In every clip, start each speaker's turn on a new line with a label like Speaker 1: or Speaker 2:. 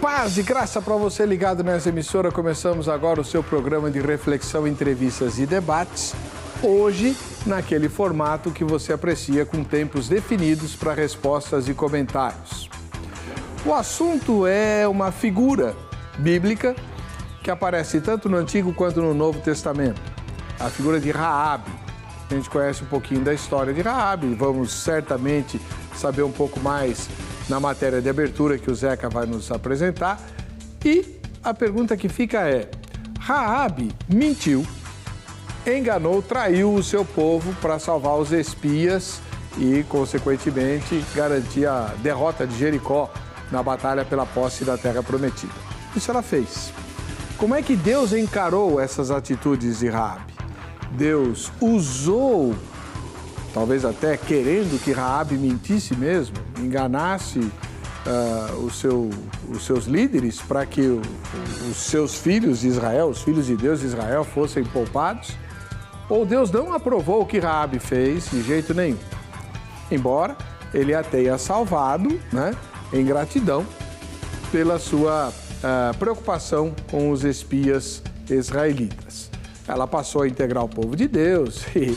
Speaker 1: Paz e graça para você ligado nessa emissora. Começamos agora o seu programa de reflexão, entrevistas e debates. Hoje, naquele formato que você aprecia, com tempos definidos para respostas e comentários. O assunto é uma figura bíblica que aparece tanto no Antigo quanto no Novo Testamento. A figura de Raabe. A gente conhece um pouquinho da história de Raabe. Vamos certamente saber um pouco mais na matéria de abertura que o Zeca vai nos apresentar. E a pergunta que fica é: Raabe mentiu, enganou, traiu o seu povo para salvar os espias e, consequentemente, garantir a derrota de Jericó na batalha pela posse da Terra Prometida. Isso ela fez. Como é que Deus encarou essas atitudes de Raabe? Deus usou, talvez até querendo que Raabe mentisse mesmo, enganasse os seus líderes para que os seus filhos de Israel, os filhos de Deus de Israel, fossem poupados? Ou Deus não aprovou o que Raabe fez de jeito nenhum? Embora ele a tenha salvado, né, em gratidão pela sua preocupação com os espias israelitas. Ela passou a integrar o povo de Deus e,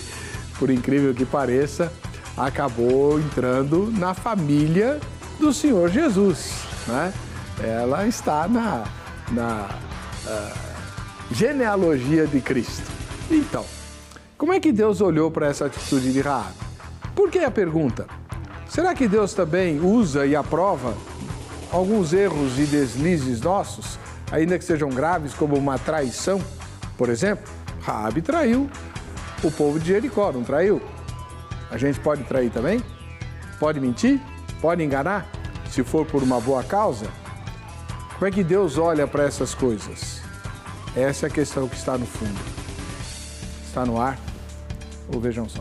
Speaker 1: por incrível que pareça, acabou entrando na família do Senhor Jesus, né? Ela está na genealogia de Cristo. Então, como é que Deus olhou para essa atitude de Raabe? Por que a pergunta? Será que Deus também usa e aprova alguns erros e deslizes nossos, ainda que sejam graves, como uma traição? Por exemplo, Raabe traiu o povo de Jericó, não traiu? A gente pode trair também? Pode mentir? Pode enganar? Se for por uma boa causa? Como é que Deus olha para essas coisas? Essa é a questão que está no fundo. Está no ar? Ou vejam só.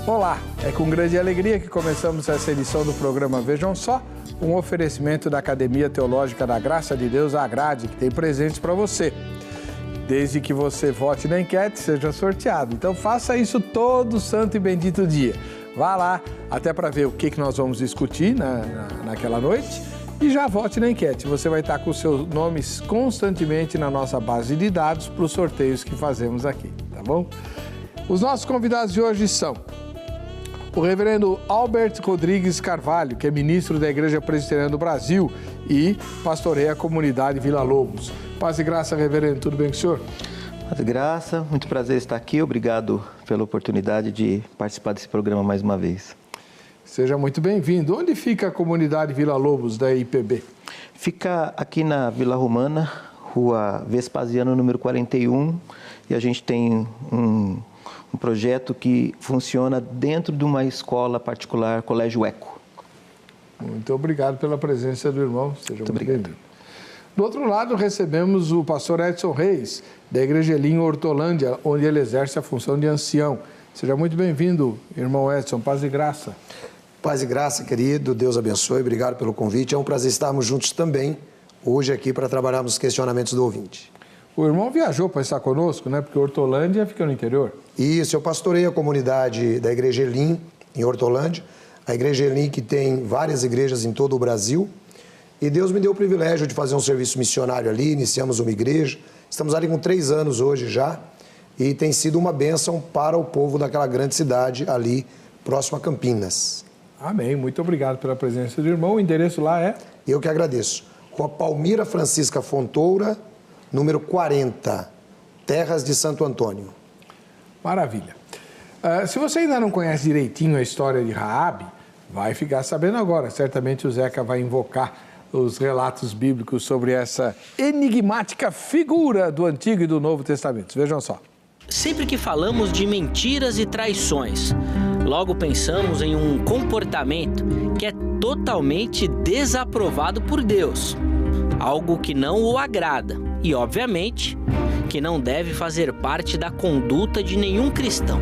Speaker 1: Olá, é com grande alegria que começamos essa edição do programa Vejam Só, um oferecimento da Academia Teológica da Graça de Deus, a Agrade, que tem presentes para você. Desde que você vote na enquete, seja sorteado. Então faça isso todo santo e bendito dia. Vá lá, até para ver o que nós vamos discutir naquela noite, e já vote na enquete. Você vai estar com os seus nomes constantemente na nossa base de dados para os sorteios que fazemos aqui, tá bom? Os nossos convidados de hoje são o reverendo Albert Rodrigues Carvalho, que é ministro da Igreja Presbiteriana do Brasil e pastoreia a comunidade Vila Lobos. Paz e graça, reverendo, tudo bem com o senhor?
Speaker 2: Paz e graça, muito prazer estar aqui, obrigado pela oportunidade de participar desse programa mais uma vez.
Speaker 1: Seja muito bem-vindo. Onde fica a comunidade Vila Lobos da IPB?
Speaker 2: Fica aqui na Vila Romana, Rua Vespasiano, número 41, e a gente tem um projeto que funciona dentro de uma escola particular, Colégio Eco.
Speaker 1: Muito obrigado pela presença do irmão. Seja muito bem-vindo. Do outro lado, recebemos o pastor Edson Reis, da Igreja Elim Hortolândia, onde ele exerce a função de ancião. Seja muito bem-vindo, irmão Edson. Paz e graça.
Speaker 3: Paz e graça, querido. Deus abençoe. Obrigado pelo convite. É um prazer estarmos juntos também, hoje aqui, para trabalharmos os questionamentos do ouvinte.
Speaker 1: O irmão viajou para estar conosco, né? Porque Hortolândia fica no interior.
Speaker 3: Isso, eu pastorei a comunidade da Igreja Elim, em Hortolândia. A Igreja Elim que tem várias igrejas em todo o Brasil. E Deus me deu o privilégio de fazer um serviço missionário ali, iniciamos uma igreja. Estamos ali com 3 anos hoje já. E tem sido uma bênção para o povo daquela grande cidade ali, próximo a Campinas.
Speaker 1: Amém. Muito obrigado pela presença do irmão. O endereço lá é?
Speaker 3: Eu que agradeço. Rua Palmira Francisca Fontoura, número 40, Terras de Santo Antônio.
Speaker 1: Maravilha. Se você ainda não conhece direitinho a história de Raabe, vai ficar sabendo agora. Certamente o Zeca vai invocar os relatos bíblicos sobre essa enigmática figura do Antigo e do Novo Testamento. Vejam só.
Speaker 4: Sempre que falamos de mentiras e traições, logo pensamos em um comportamento que é totalmente desaprovado por Deus. Algo que não o agrada e, obviamente, que não deve fazer parte da conduta de nenhum cristão.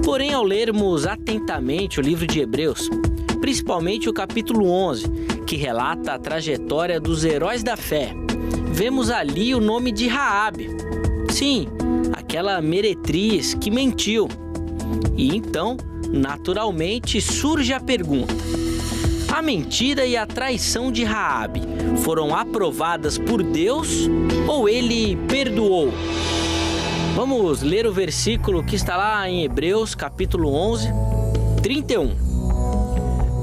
Speaker 4: Porém, ao lermos atentamente o livro de Hebreus, principalmente o capítulo 11, que relata a trajetória dos heróis da fé. Vemos ali o nome de Raabe. Sim, aquela meretriz que mentiu. E então, naturalmente, surge a pergunta: a mentira e a traição de Raabe foram aprovadas por Deus ou ele perdoou? Vamos ler o versículo que está lá em Hebreus, capítulo 11, 31.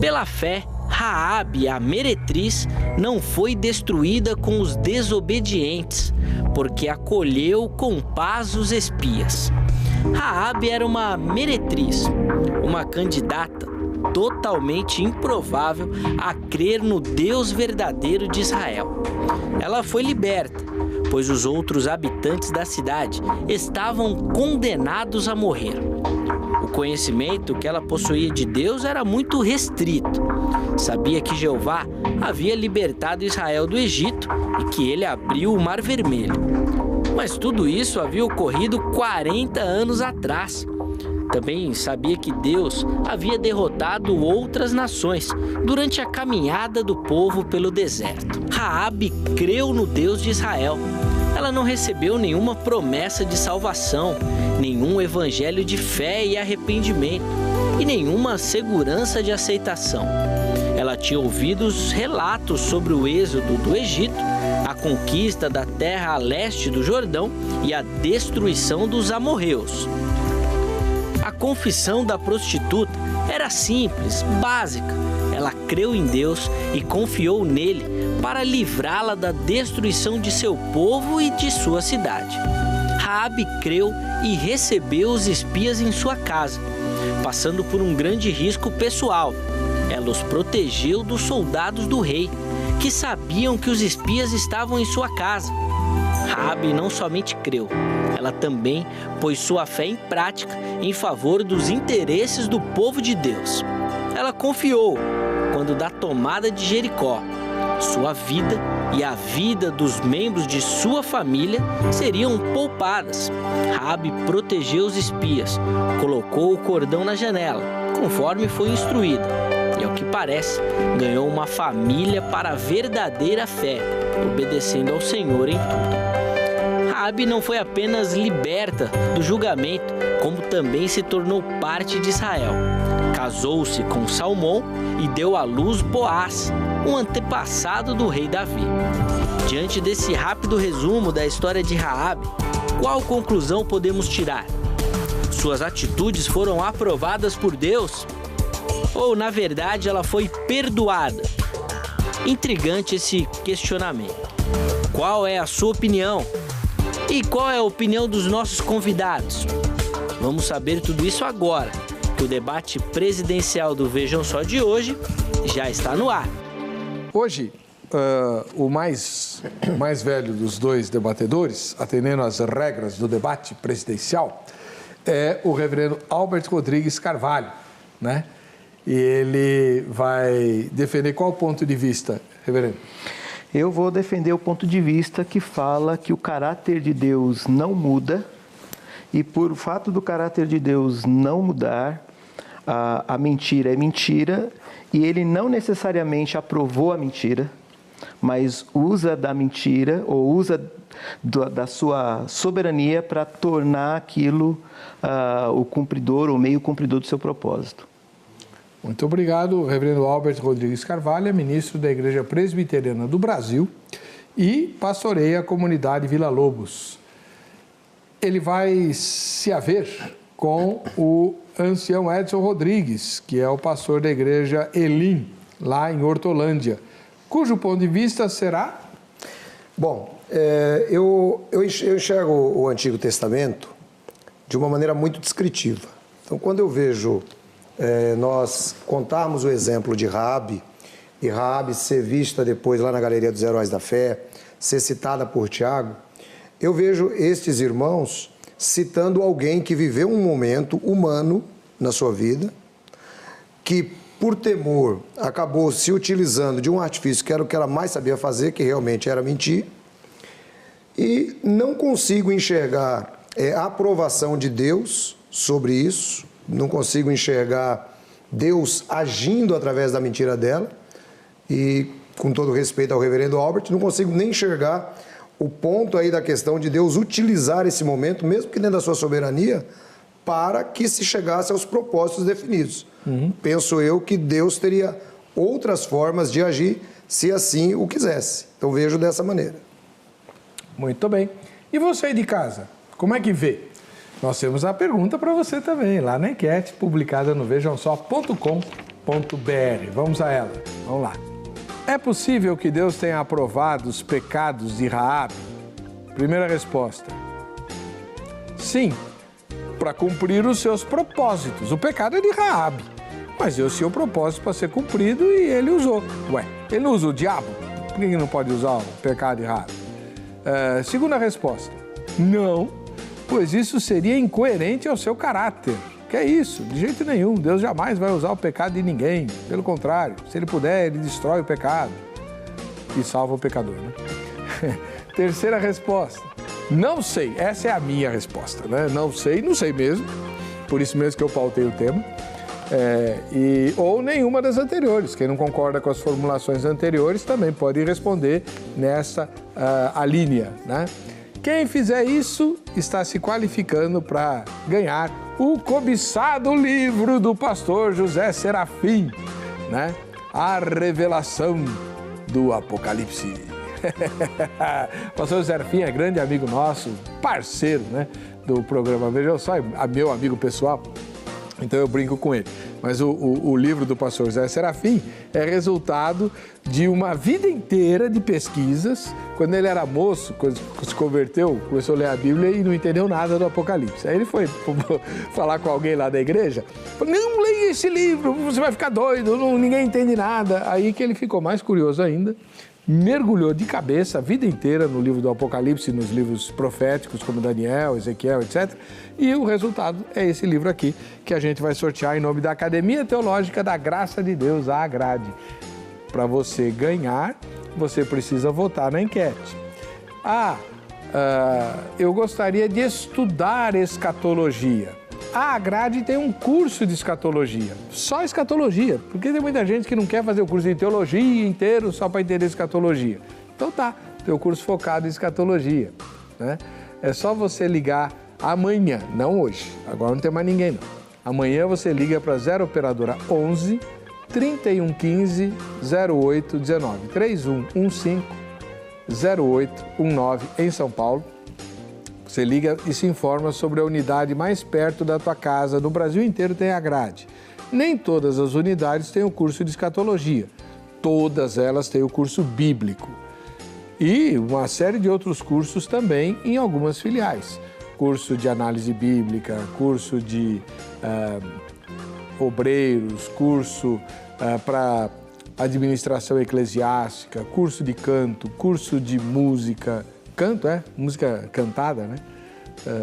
Speaker 4: Pela fé, Raabe, a meretriz, não foi destruída com os desobedientes, porque acolheu com paz os espias. Raabe era uma meretriz, uma candidata totalmente improvável a crer no Deus verdadeiro de Israel. Ela foi liberta, pois os outros habitantes da cidade estavam condenados a morrer. O conhecimento que ela possuía de Deus era muito restrito. Sabia que Jeová havia libertado Israel do Egito e que ele abriu o Mar Vermelho. Mas tudo isso havia ocorrido 40 anos atrás. Também sabia que Deus havia derrotado outras nações durante a caminhada do povo pelo deserto. Raabe creu no Deus de Israel. Ela não recebeu nenhuma promessa de salvação, nenhum evangelho de fé e arrependimento e nenhuma segurança de aceitação. Ela tinha ouvido os relatos sobre o êxodo do Egito, a conquista da terra a leste do Jordão e a destruição dos amorreus. A confissão da prostituta era simples, básica. Ela creu em Deus e confiou nele para livrá-la da destruição de seu povo e de sua cidade. Raabe creu e recebeu os espias em sua casa, passando por um grande risco pessoal. Ela os protegeu dos soldados do rei, que sabiam que os espias estavam em sua casa. Raabe não somente creu, ela também pôs sua fé em prática em favor dos interesses do povo de Deus. Ela confiou quando da tomada de Jericó, sua vida e a vida dos membros de sua família seriam poupadas. Raabe protegeu os espias, colocou o cordão na janela, conforme foi instruída. E ao que parece, ganhou uma família para a verdadeira fé, obedecendo ao Senhor em tudo. Raabe não foi apenas liberta do julgamento, como também se tornou parte de Israel. Casou-se com Salmão e deu à luz Boaz, um antepassado do rei Davi. Diante desse rápido resumo da história de Raabe, qual conclusão podemos tirar? Suas atitudes foram aprovadas por Deus? Ou, na verdade, ela foi perdoada? Intrigante esse questionamento. Qual é a sua opinião? E qual é a opinião dos nossos convidados? Vamos saber tudo isso agora, que o debate presidencial do Vejam Só de hoje já está no ar.
Speaker 1: Hoje, o mais velho dos dois debatedores, atendendo às regras do debate presidencial, é o reverendo Albert Rodrigues Carvalho, né? E ele vai defender qual ponto de vista, reverendo?
Speaker 2: Eu vou defender o ponto de vista que fala que o caráter de Deus não muda e por fato do caráter de Deus não mudar, a mentira é mentira e ele não necessariamente aprovou a mentira, mas usa da mentira ou usa da sua soberania para tornar aquilo o cumpridor ou meio cumpridor do seu propósito.
Speaker 1: Muito obrigado, reverendo Albert Rodrigues Carvalho, ministro da Igreja Presbiteriana do Brasil e pastoreia a comunidade Vila Lobos. Ele vai se haver com o ancião Edson Rodrigues, que é o pastor da Igreja Elim, lá em Hortolândia, cujo ponto de vista será?
Speaker 3: Bom, eu enxergo o Antigo Testamento de uma maneira muito descritiva. Então, quando eu vejo nós contarmos o exemplo de Raabe, e Raabe ser vista depois lá na Galeria dos Heróis da Fé, ser citada por Tiago, eu vejo estes irmãos citando alguém que viveu um momento humano na sua vida, que por temor acabou se utilizando de um artifício que era o que ela mais sabia fazer, que realmente era mentir, e não consigo enxergar a aprovação de Deus sobre isso, não consigo enxergar Deus agindo através da mentira dela. E, com todo respeito ao reverendo Albert, não consigo nem enxergar o ponto aí da questão de Deus utilizar esse momento, mesmo que dentro da sua soberania, para que se chegasse aos propósitos definidos. Penso eu que Deus teria outras formas de agir, se assim o quisesse. Então vejo dessa maneira.
Speaker 1: Muito bem. E você aí de casa, como é que vê? Nós temos a pergunta para você também, lá na enquete publicada no vejamsó.com.br. Vamos a ela. Vamos lá. É possível que Deus tenha aprovado os pecados de Raabe? Primeira resposta. Sim, para cumprir os seus propósitos. O pecado é de Raabe, mas Deus tinha um propósito para ser cumprido e ele usou. Ué, ele não usa o diabo? Por que ele não pode usar o pecado de Raabe? Segunda resposta. Não, pois isso seria incoerente ao seu caráter. Que é isso? De jeito nenhum. Deus jamais vai usar o pecado de ninguém. Pelo contrário, se ele puder, ele destrói o pecado e salva o pecador, né? Terceira resposta. Não sei. Essa é a minha resposta, né? Não sei mesmo. Por isso mesmo que eu pautei o tema. Ou nenhuma das anteriores. Quem não concorda com as formulações anteriores também pode responder nessa alínea, né? Quem fizer isso está se qualificando para ganhar o cobiçado livro do pastor José Serafim, né? A Revelação do Apocalipse. O pastor Serafim é grande amigo nosso, parceiro, né, do programa Veja Só, meu amigo pessoal, então eu brinco com ele. Mas o livro do pastor José Serafim é resultado de uma vida inteira de pesquisas. Quando ele era moço, quando se converteu, começou a ler a Bíblia e não entendeu nada do Apocalipse. Aí ele foi falar com alguém lá da igreja, falou, não leia esse livro, você vai ficar doido, ninguém entende nada. Aí que ele ficou mais curioso ainda, mergulhou de cabeça a vida inteira no livro do Apocalipse, nos livros proféticos como Daniel, Ezequiel, etc. E o resultado é esse livro aqui, que a gente vai sortear em nome da Academia Teológica da Graça de Deus, a Agrade. Para você ganhar, você precisa votar na enquete. Eu gostaria de estudar escatologia. A Agrade tem um curso de escatologia, só escatologia, porque tem muita gente que não quer fazer o curso de teologia inteiro só para entender escatologia. Então tá, tem o curso focado em escatologia, né? É só você ligar amanhã, não hoje, agora não tem mais ninguém não. Amanhã você liga para 0 operadora 11 3115 0819, 3115 0819 em São Paulo. Você liga e se informa sobre a unidade mais perto da tua casa. No Brasil inteiro tem a grade. Nem todas as unidades têm o curso de escatologia. Todas elas têm o curso bíblico. E uma série de outros cursos também em algumas filiais. Curso de análise bíblica, curso de obreiros, curso para administração eclesiástica, curso de canto, curso de música. Canto, música cantada, né?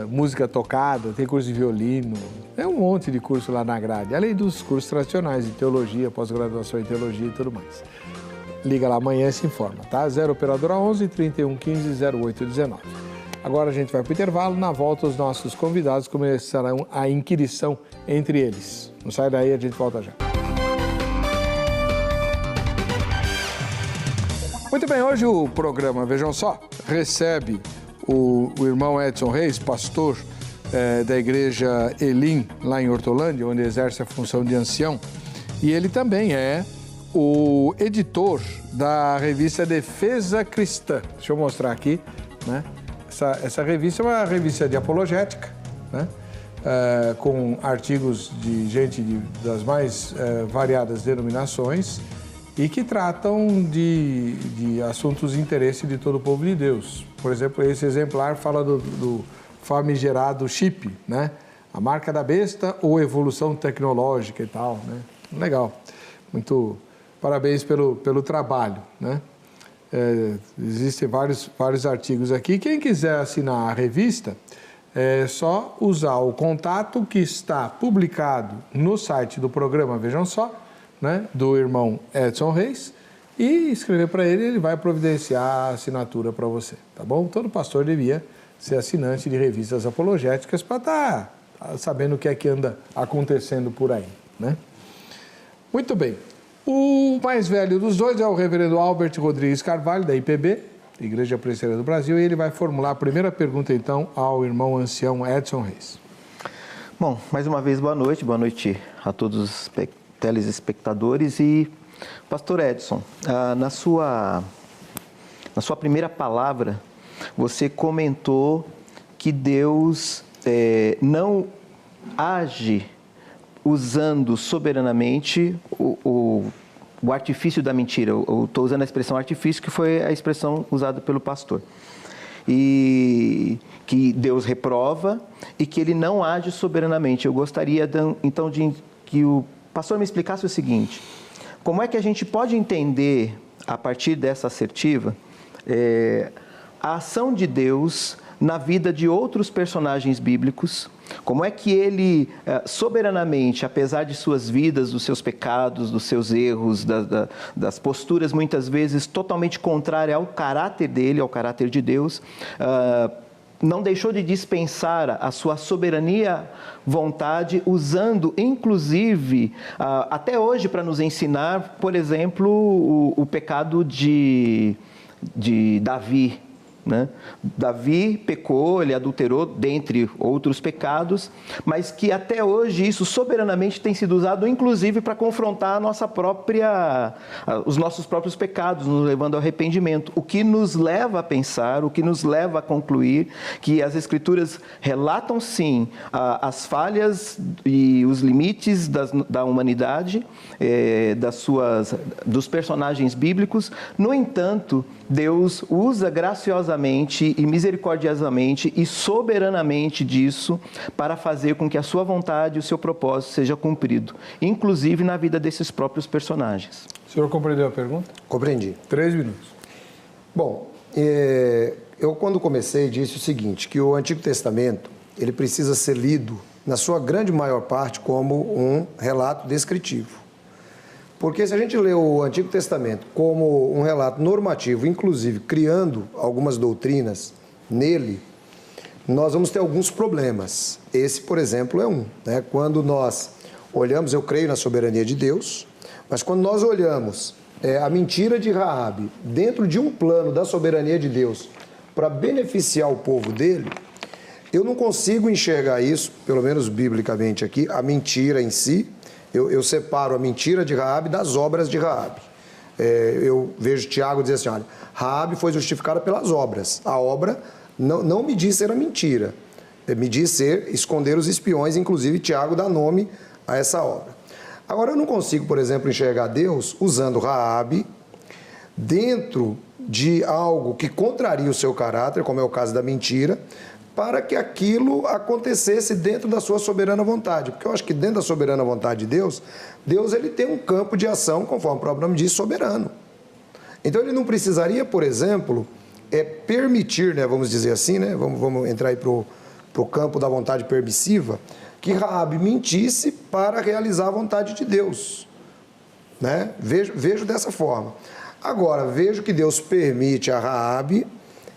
Speaker 1: Música tocada, tem curso de violino, é um monte de curso lá na grade, além dos cursos tradicionais de teologia, pós-graduação em teologia e tudo mais. Liga lá amanhã e se informa, tá? 0 operadora 11 3115 0819. Agora a gente vai para o intervalo, na volta os nossos convidados começarão a inquirição entre eles. Não sai daí, a gente volta já. Muito bem, hoje o programa, vejam só, recebe o irmão Edson Reis, pastor da igreja Elim, lá em Hortolândia, onde exerce a função de ancião. E ele também é o editor da revista Defesa Cristã. Deixa eu mostrar aqui, né? Essa revista é uma revista de apologética, né? Com artigos de gente das mais variadas denominações, e que tratam de assuntos de interesse de todo o povo de Deus. Por exemplo, esse exemplar fala do famigerado chip, né? A marca da besta ou evolução tecnológica e tal, né? Legal. Muito parabéns pelo trabalho, né? Existem vários artigos aqui. Quem quiser assinar a revista, é só usar o contato que está publicado no site do programa, vejam só, né, do irmão Edson Reis, e escrever para ele, ele vai providenciar a assinatura para você, tá bom? Todo pastor devia ser assinante de revistas apologéticas para estar sabendo o que é que anda acontecendo por aí, né? Muito bem. O mais velho dos dois é o reverendo Albert Rodrigues Carvalho, da IPB, Igreja Presbiteriana do Brasil, e ele vai formular a primeira pergunta, então, ao irmão ancião Edson Reis.
Speaker 2: Bom, mais uma vez, boa noite a todos os telespectadores. E, pastor Edson, na sua primeira palavra, você comentou que Deus não age usando soberanamente o artifício da mentira. Eu estou usando a expressão artifício, que foi a expressão usada pelo pastor. E que Deus reprova e que Ele não age soberanamente. Eu gostaria, então, que o pastor me explicasse o seguinte: como é que a gente pode entender, a partir dessa assertiva, a ação de Deus na vida de outros personagens bíblicos? Como é que Ele, soberanamente, apesar de suas vidas, dos seus pecados, dos seus erros, das posturas muitas vezes totalmente contrárias ao caráter dele, ao caráter de Deus, não deixou de dispensar a sua soberania vontade, usando, inclusive, até hoje para nos ensinar, por exemplo, o pecado de Davi. Né? Davi pecou, ele adulterou, dentre outros pecados, mas que até hoje isso soberanamente tem sido usado, inclusive, para confrontar os nossos próprios pecados, nos levando ao arrependimento. O que nos leva a pensar, o que nos leva a concluir que as Escrituras relatam, sim, as falhas e os limites da humanidade, dos personagens bíblicos. No entanto, Deus usa graciosamente e misericordiosamente e soberanamente disso para fazer com que a sua vontade e o seu propósito seja cumprido, inclusive na vida desses próprios personagens.
Speaker 1: O senhor compreendeu a pergunta?
Speaker 3: Compreendi.
Speaker 1: 3 minutos.
Speaker 3: Bom, eu quando comecei disse o seguinte, que o Antigo Testamento ele precisa ser lido, na sua grande maior parte, como um relato descritivo. Porque se a gente lê o Antigo Testamento como um relato normativo, inclusive criando algumas doutrinas nele, nós vamos ter alguns problemas. Esse, por exemplo, é um. Né? Quando nós olhamos, eu creio na soberania de Deus, mas quando nós olhamos a mentira de Raabe dentro de um plano da soberania de Deus para beneficiar o povo dele, eu não consigo enxergar isso, pelo menos biblicamente aqui, a mentira em si. Eu separo a mentira de Raabe das obras de Raabe. Eu vejo Tiago dizer assim, olha, Raabe foi justificada pelas obras. A obra não me diz ser a mentira, me diz ser esconder os espiões, inclusive Tiago dá nome a essa obra. Agora, eu não consigo, por exemplo, enxergar Deus usando Raabe dentro de algo que contraria o seu caráter, como é o caso da mentira, para que aquilo acontecesse dentro da sua soberana vontade. Porque eu acho que dentro da soberana vontade de Deus, Deus ele tem um campo de ação, conforme o próprio nome diz, soberano. Então ele não precisaria, por exemplo, permitir, né, vamos dizer assim, né, vamos entrar aí para o campo da vontade permissiva, que Raabe mentisse para realizar a vontade de Deus. Né? Vejo dessa forma. Agora, vejo que Deus permite a Raabe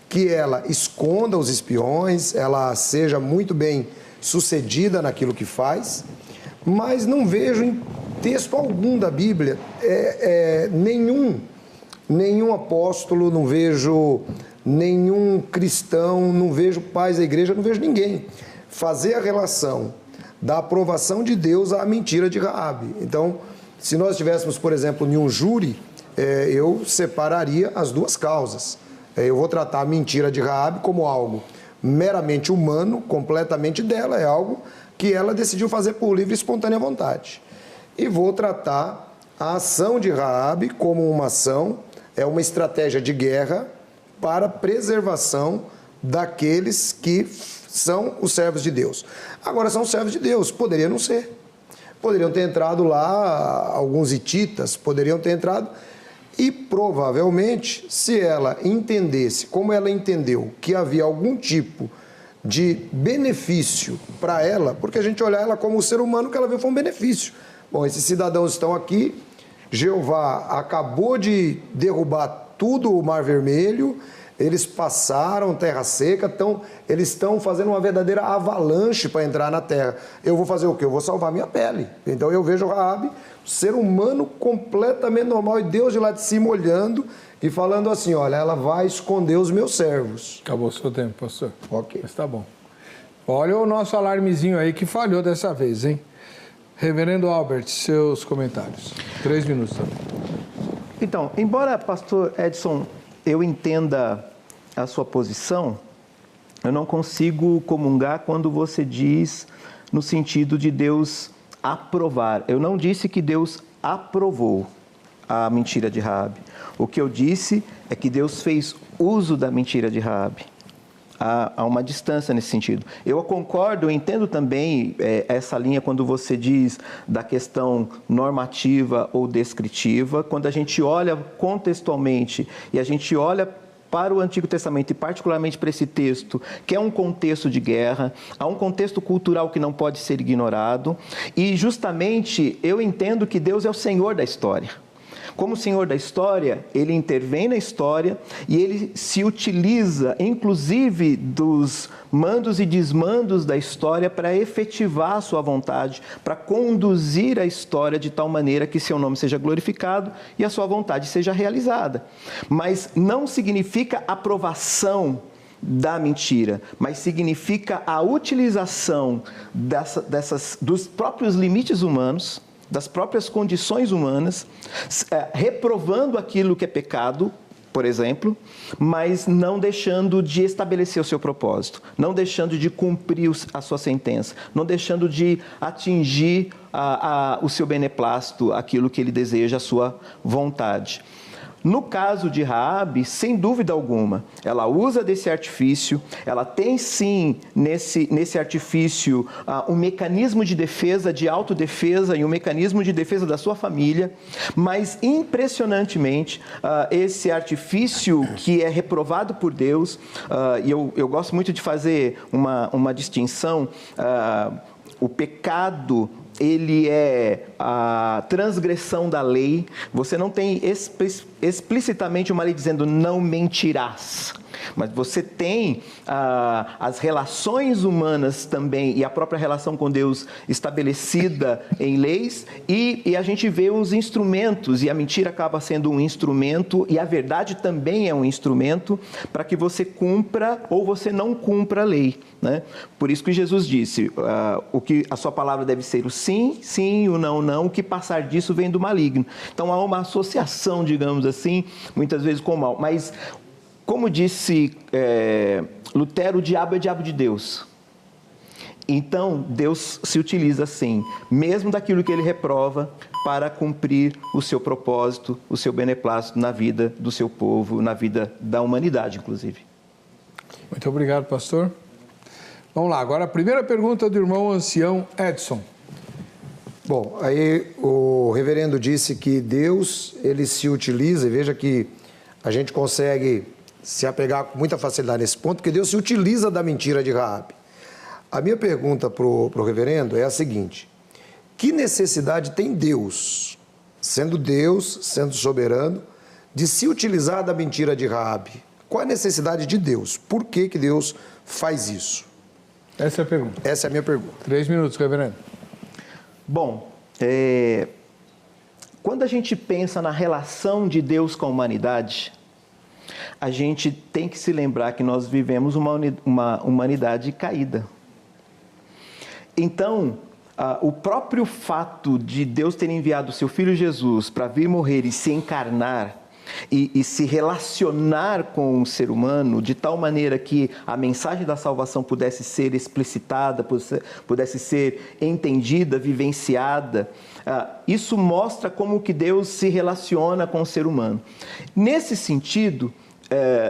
Speaker 3: que ela esconda os espiões, ela seja muito bem sucedida naquilo que faz, mas não vejo em texto algum da Bíblia nenhum apóstolo, não vejo nenhum cristão, não vejo pais da igreja, não vejo ninguém fazer a relação da aprovação de Deus à mentira de Raabe. Então, se nós tivéssemos, por exemplo, em um júri, eu separaria as duas causas. Eu vou tratar a mentira de Raabe como algo meramente humano, completamente dela, é algo que ela decidiu fazer por livre e espontânea vontade. E vou tratar a ação de Raabe como uma ação, uma estratégia de guerra para preservação daqueles que são os servos de Deus. Agora, são servos de Deus, poderia não ser. Poderiam ter entrado lá alguns hititas, poderiam ter entrado... E, provavelmente, se ela entendesse, como ela entendeu, que havia algum tipo de benefício para ela, porque a gente olhar ela como ser humano, que ela viu foi um benefício. Bom, esses cidadãos estão aqui, Jeová acabou de derrubar tudo o Mar Vermelho, Eles passaram terra seca, eles estão fazendo uma verdadeira avalanche para entrar na terra. Eu vou fazer o quê? Eu vou salvar minha pele. Então eu vejo Raabe, ser humano completamente normal, e Deus de lá de cima olhando e falando assim, olha, ela vai esconder os meus servos.
Speaker 1: Acabou o seu tempo, pastor.
Speaker 3: Ok.
Speaker 1: Mas tá bom. Olha o nosso alarmezinho aí que falhou dessa vez, hein? Reverendo Albert, seus comentários. 3 minutos também.
Speaker 2: Então, embora, pastor Edson, eu entenda a sua posição, eu não consigo comungar quando você diz no sentido de Deus aprovar. Eu não disse que Deus aprovou a mentira de Raabe. O que eu disse é que Deus fez uso da mentira de Raabe. Há uma distância nesse sentido. Eu concordo, eu entendo também essa linha quando você diz da questão normativa ou descritiva. Quando a gente olha contextualmente e a gente olha para o Antigo Testamento e particularmente para esse texto, que é um contexto de guerra, há um contexto cultural que não pode ser ignorado, e justamente eu entendo que Deus é o Senhor da história. Como Senhor da história, Ele intervém na história e Ele se utiliza, inclusive, dos mandos e desmandos da história para efetivar a sua vontade, para conduzir a história de tal maneira que seu nome seja glorificado e a sua vontade seja realizada. Mas não significa aprovação da mentira, mas significa a utilização dos próprios limites humanos, das próprias condições humanas, reprovando aquilo que é pecado, por exemplo, mas não deixando de estabelecer o seu propósito, não deixando de cumprir a sua sentença, não deixando de atingir o seu beneplácito, aquilo que ele deseja, a sua vontade. No caso de Raabe, sem dúvida alguma, ela usa desse artifício, ela tem sim nesse artifício um mecanismo de defesa, de autodefesa e um mecanismo de defesa da sua família, mas impressionantemente esse artifício que é reprovado por Deus, e eu gosto muito de fazer uma distinção, o pecado, ele é a transgressão da lei. Você não tem explicitamente uma lei dizendo não mentirás, mas você tem as relações humanas também e a própria relação com Deus estabelecida em leis, e a gente vê os instrumentos, e a mentira acaba sendo um instrumento e a verdade também é um instrumento para que você cumpra ou você não cumpra a lei, né? Por isso que Jesus disse, o que a sua palavra deve ser o sim, sim, o não, não, o que passar disso vem do maligno. Então há uma associação, digamos assim, muitas vezes com o mal, mas como disse Lutero, o diabo é diabo de Deus. Então, Deus se utiliza, sim, mesmo daquilo que Ele reprova, para cumprir o seu propósito, o seu beneplácito na vida do seu povo, na vida da humanidade, inclusive.
Speaker 1: Muito obrigado, pastor. Vamos lá, agora a primeira pergunta do irmão ancião Edson.
Speaker 3: Bom, aí o reverendo disse que Deus, ele se utiliza, e veja que a gente consegue se apegar com muita facilidade nesse ponto, porque Deus se utiliza da mentira de Raabe. A minha pergunta para o reverendo é a seguinte: que necessidade tem Deus, sendo soberano, de se utilizar da mentira de Raabe? Qual a necessidade de Deus? Por que Deus faz isso?
Speaker 1: Essa é a pergunta.
Speaker 3: Essa é a minha pergunta.
Speaker 1: 3 minutos, reverendo.
Speaker 2: Bom, quando a gente pensa na relação de Deus com a humanidade, a gente tem que se lembrar que nós vivemos uma humanidade caída. Então, o próprio fato de Deus ter enviado o seu Filho Jesus para vir morrer e se encarnar e se relacionar com o ser humano de tal maneira que a mensagem da salvação pudesse ser explicitada, pudesse ser entendida, vivenciada, isso mostra como que Deus se relaciona com o ser humano. Nesse sentido,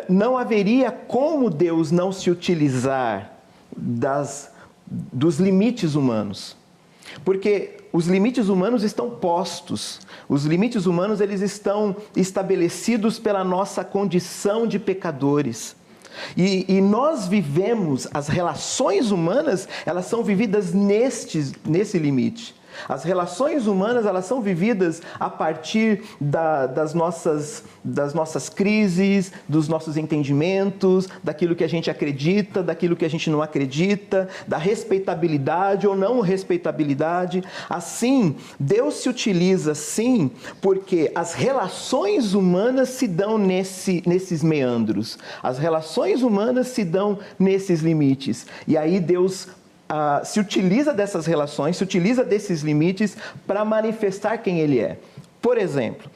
Speaker 2: não haveria como Deus não se utilizar dos limites humanos, porque os limites humanos estão postos, os limites humanos eles estão estabelecidos pela nossa condição de pecadores. E nós vivemos, as relações humanas, elas são vividas nesse limite. As relações humanas, elas são vividas a partir das nossas crises, dos nossos entendimentos, daquilo que a gente acredita, daquilo que a gente não acredita, da respeitabilidade ou não respeitabilidade. Assim, Deus se utiliza, sim, porque as relações humanas se dão nesses meandros. As relações humanas se dão nesses limites. E aí Deus se utiliza dessas relações, se utiliza desses limites para manifestar quem Ele é. Por exemplo,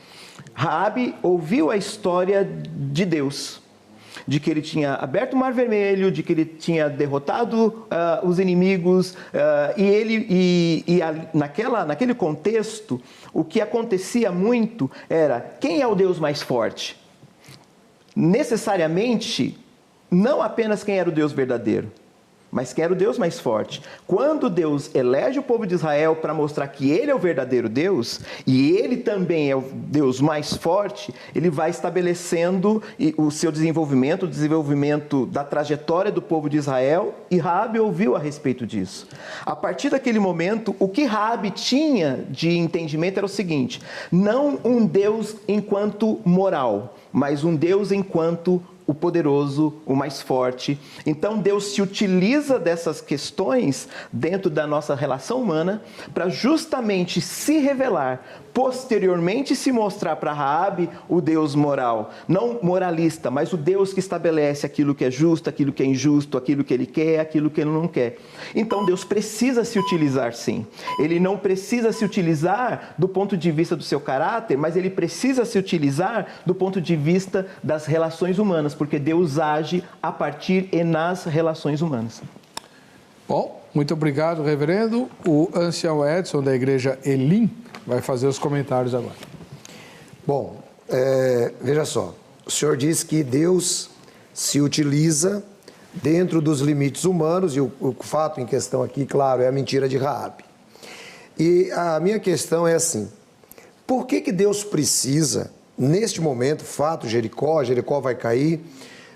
Speaker 2: Raabe ouviu a história de Deus, de que Ele tinha aberto o Mar Vermelho, de que Ele tinha derrotado os inimigos, naquele contexto, o que acontecia muito era: quem é o Deus mais forte? Necessariamente, não apenas quem era o Deus verdadeiro, mas quem era o Deus mais forte. Quando Deus elege o povo de Israel para mostrar que Ele é o verdadeiro Deus, e Ele também é o Deus mais forte, Ele vai estabelecendo o seu desenvolvimento, o desenvolvimento da trajetória do povo de Israel, e Raabe ouviu a respeito disso. A partir daquele momento, o que Raabe tinha de entendimento era o seguinte: não um Deus enquanto moral, mas um Deus enquanto o poderoso, o mais forte. Então Deus se utiliza dessas questões dentro da nossa relação humana para justamente se revelar, posteriormente se mostrar para Raabe o Deus moral, não moralista, mas o Deus que estabelece aquilo que é justo, aquilo que é injusto, aquilo que Ele quer, aquilo que Ele não quer. Então Deus precisa se utilizar, sim. Ele não precisa se utilizar do ponto de vista do seu caráter, mas Ele precisa se utilizar do ponto de vista das relações humanas, porque Deus age a partir e nas relações humanas.
Speaker 1: Bom, muito obrigado, reverendo. O ancião Edson, da Igreja Elim, vai fazer os comentários agora.
Speaker 3: Bom, veja só, o senhor diz que Deus se utiliza dentro dos limites humanos, e o fato em questão aqui, claro, é a mentira de Raabe. E a minha questão é assim: por que Deus precisa, neste momento, fato Jericó vai cair,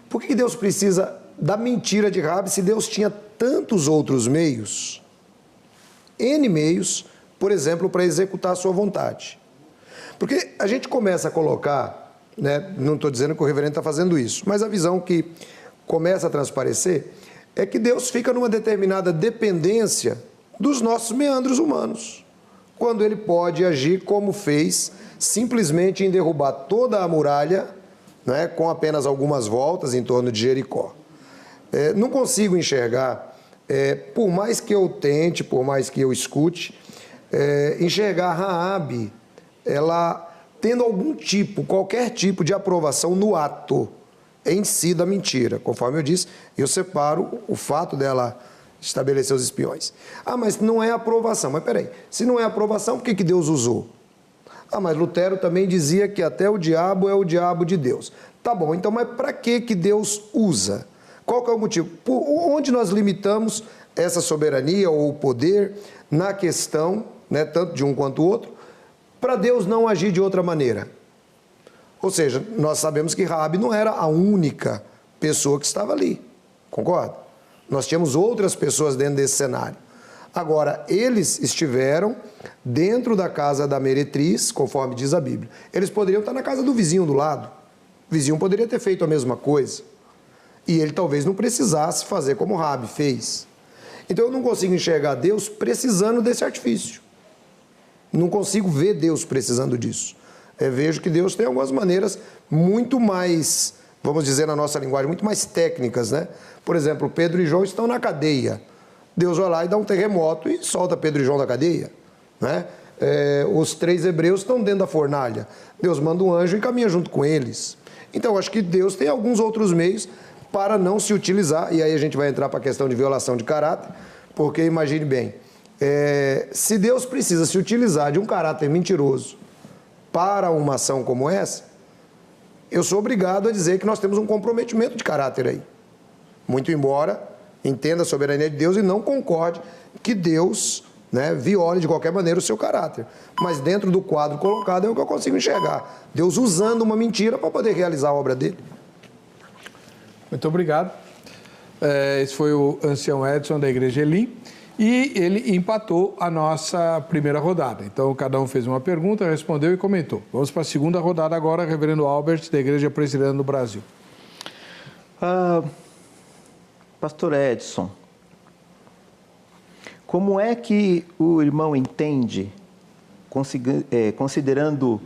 Speaker 3: por que Deus precisa da mentira de Raabe se Deus tinha tantos outros meios, N meios, por exemplo, para executar a sua vontade? Porque a gente começa a colocar, né, não estou dizendo que o reverendo está fazendo isso, mas a visão que começa a transparecer é que Deus fica numa determinada dependência dos nossos meandros humanos, quando Ele pode agir como fez, simplesmente em derrubar toda a muralha, né, com apenas algumas voltas em torno de Jericó. Não consigo enxergar, por mais que eu tente, por mais que eu escute, enxergar Raabe, ela tendo qualquer tipo de aprovação no ato em si da mentira. Conforme eu disse, eu separo o fato dela estabelecer os espiões. Ah, mas não é aprovação. Mas peraí, se não é aprovação, por que Deus usou? Ah, mas Lutero também dizia que até o diabo é o diabo de Deus. Tá bom, então, mas para que Deus usa? Qual que é o motivo? Onde nós limitamos essa soberania ou o poder na questão, né, tanto de um quanto o outro, para Deus não agir de outra maneira? Ou seja, nós sabemos que Raabe não era a única pessoa que estava ali, concorda? Nós tínhamos outras pessoas dentro desse cenário. Agora, eles estiveram dentro da casa da meretriz, conforme diz a Bíblia. Eles poderiam estar na casa do vizinho do lado. O vizinho poderia ter feito a mesma coisa. E ele talvez não precisasse fazer como Raabe fez. Então eu não consigo enxergar Deus precisando desse artifício. Não consigo ver Deus precisando disso. Vejo que Deus tem algumas maneiras muito mais, vamos dizer na nossa linguagem, muito mais técnicas, né? Por exemplo, Pedro e João estão na cadeia. Deus vai lá e dá um terremoto e solta Pedro e João da cadeia, né? Os 3 hebreus estão dentro da fornalha. Deus manda um anjo e caminha junto com eles. Então, acho que Deus tem alguns outros meios para não se utilizar, e aí a gente vai entrar para a questão de violação de caráter, porque imagine bem, se Deus precisa se utilizar de um caráter mentiroso para uma ação como essa, eu sou obrigado a dizer que nós temos um comprometimento de caráter aí. Muito embora entenda a soberania de Deus e não concorde que Deus, né, viole de qualquer maneira o seu caráter. Mas dentro do quadro colocado é o que eu consigo enxergar. Deus usando uma mentira para poder realizar a obra dele. Muito
Speaker 1: obrigado. Esse foi o ancião Edson, da Igreja Elim. E ele empatou a nossa primeira rodada. Então, cada um fez uma pergunta, respondeu e comentou. Vamos para a segunda rodada agora, Reverendo Albert, da Igreja Presbiteriana do Brasil.
Speaker 2: Pastor Edson, como é que o irmão entende, considerando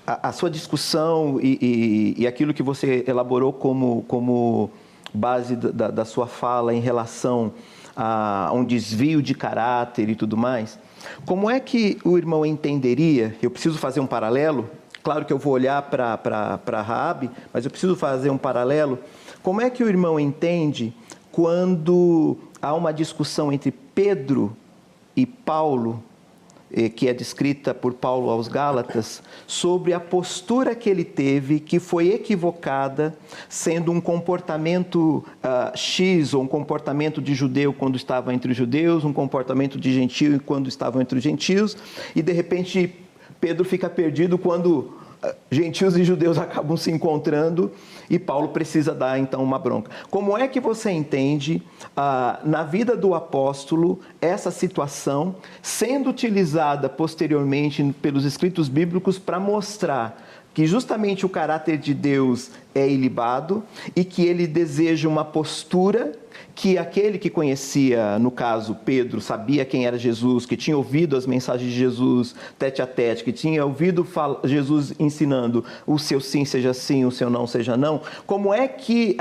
Speaker 2: a sua discussão e aquilo que você elaborou como base da sua fala em relação a um desvio de caráter e tudo mais, como é que o irmão entenderia, eu preciso fazer um paralelo, claro que eu vou olhar para Raabe, mas eu preciso fazer um paralelo, como é que o irmão entende quando há uma discussão entre Pedro e Paulo, que é descrita por Paulo aos Gálatas, sobre a postura que ele teve, que foi equivocada, sendo um comportamento X, ou um comportamento de judeu quando estava entre os judeus, um comportamento de gentio quando estavam entre os gentios, e de repente Pedro fica perdido quando gentios e judeus acabam se encontrando e Paulo precisa dar então uma bronca. Como é que você entende na vida do apóstolo essa situação sendo utilizada posteriormente pelos escritos bíblicos para mostrar que justamente o caráter de Deus é ilibado e que ele deseja uma postura que aquele que conhecia, no caso Pedro, sabia quem era Jesus, que tinha ouvido as mensagens de Jesus tete a tete, que tinha ouvido Jesus ensinando o seu sim seja sim, o seu não seja não, como é que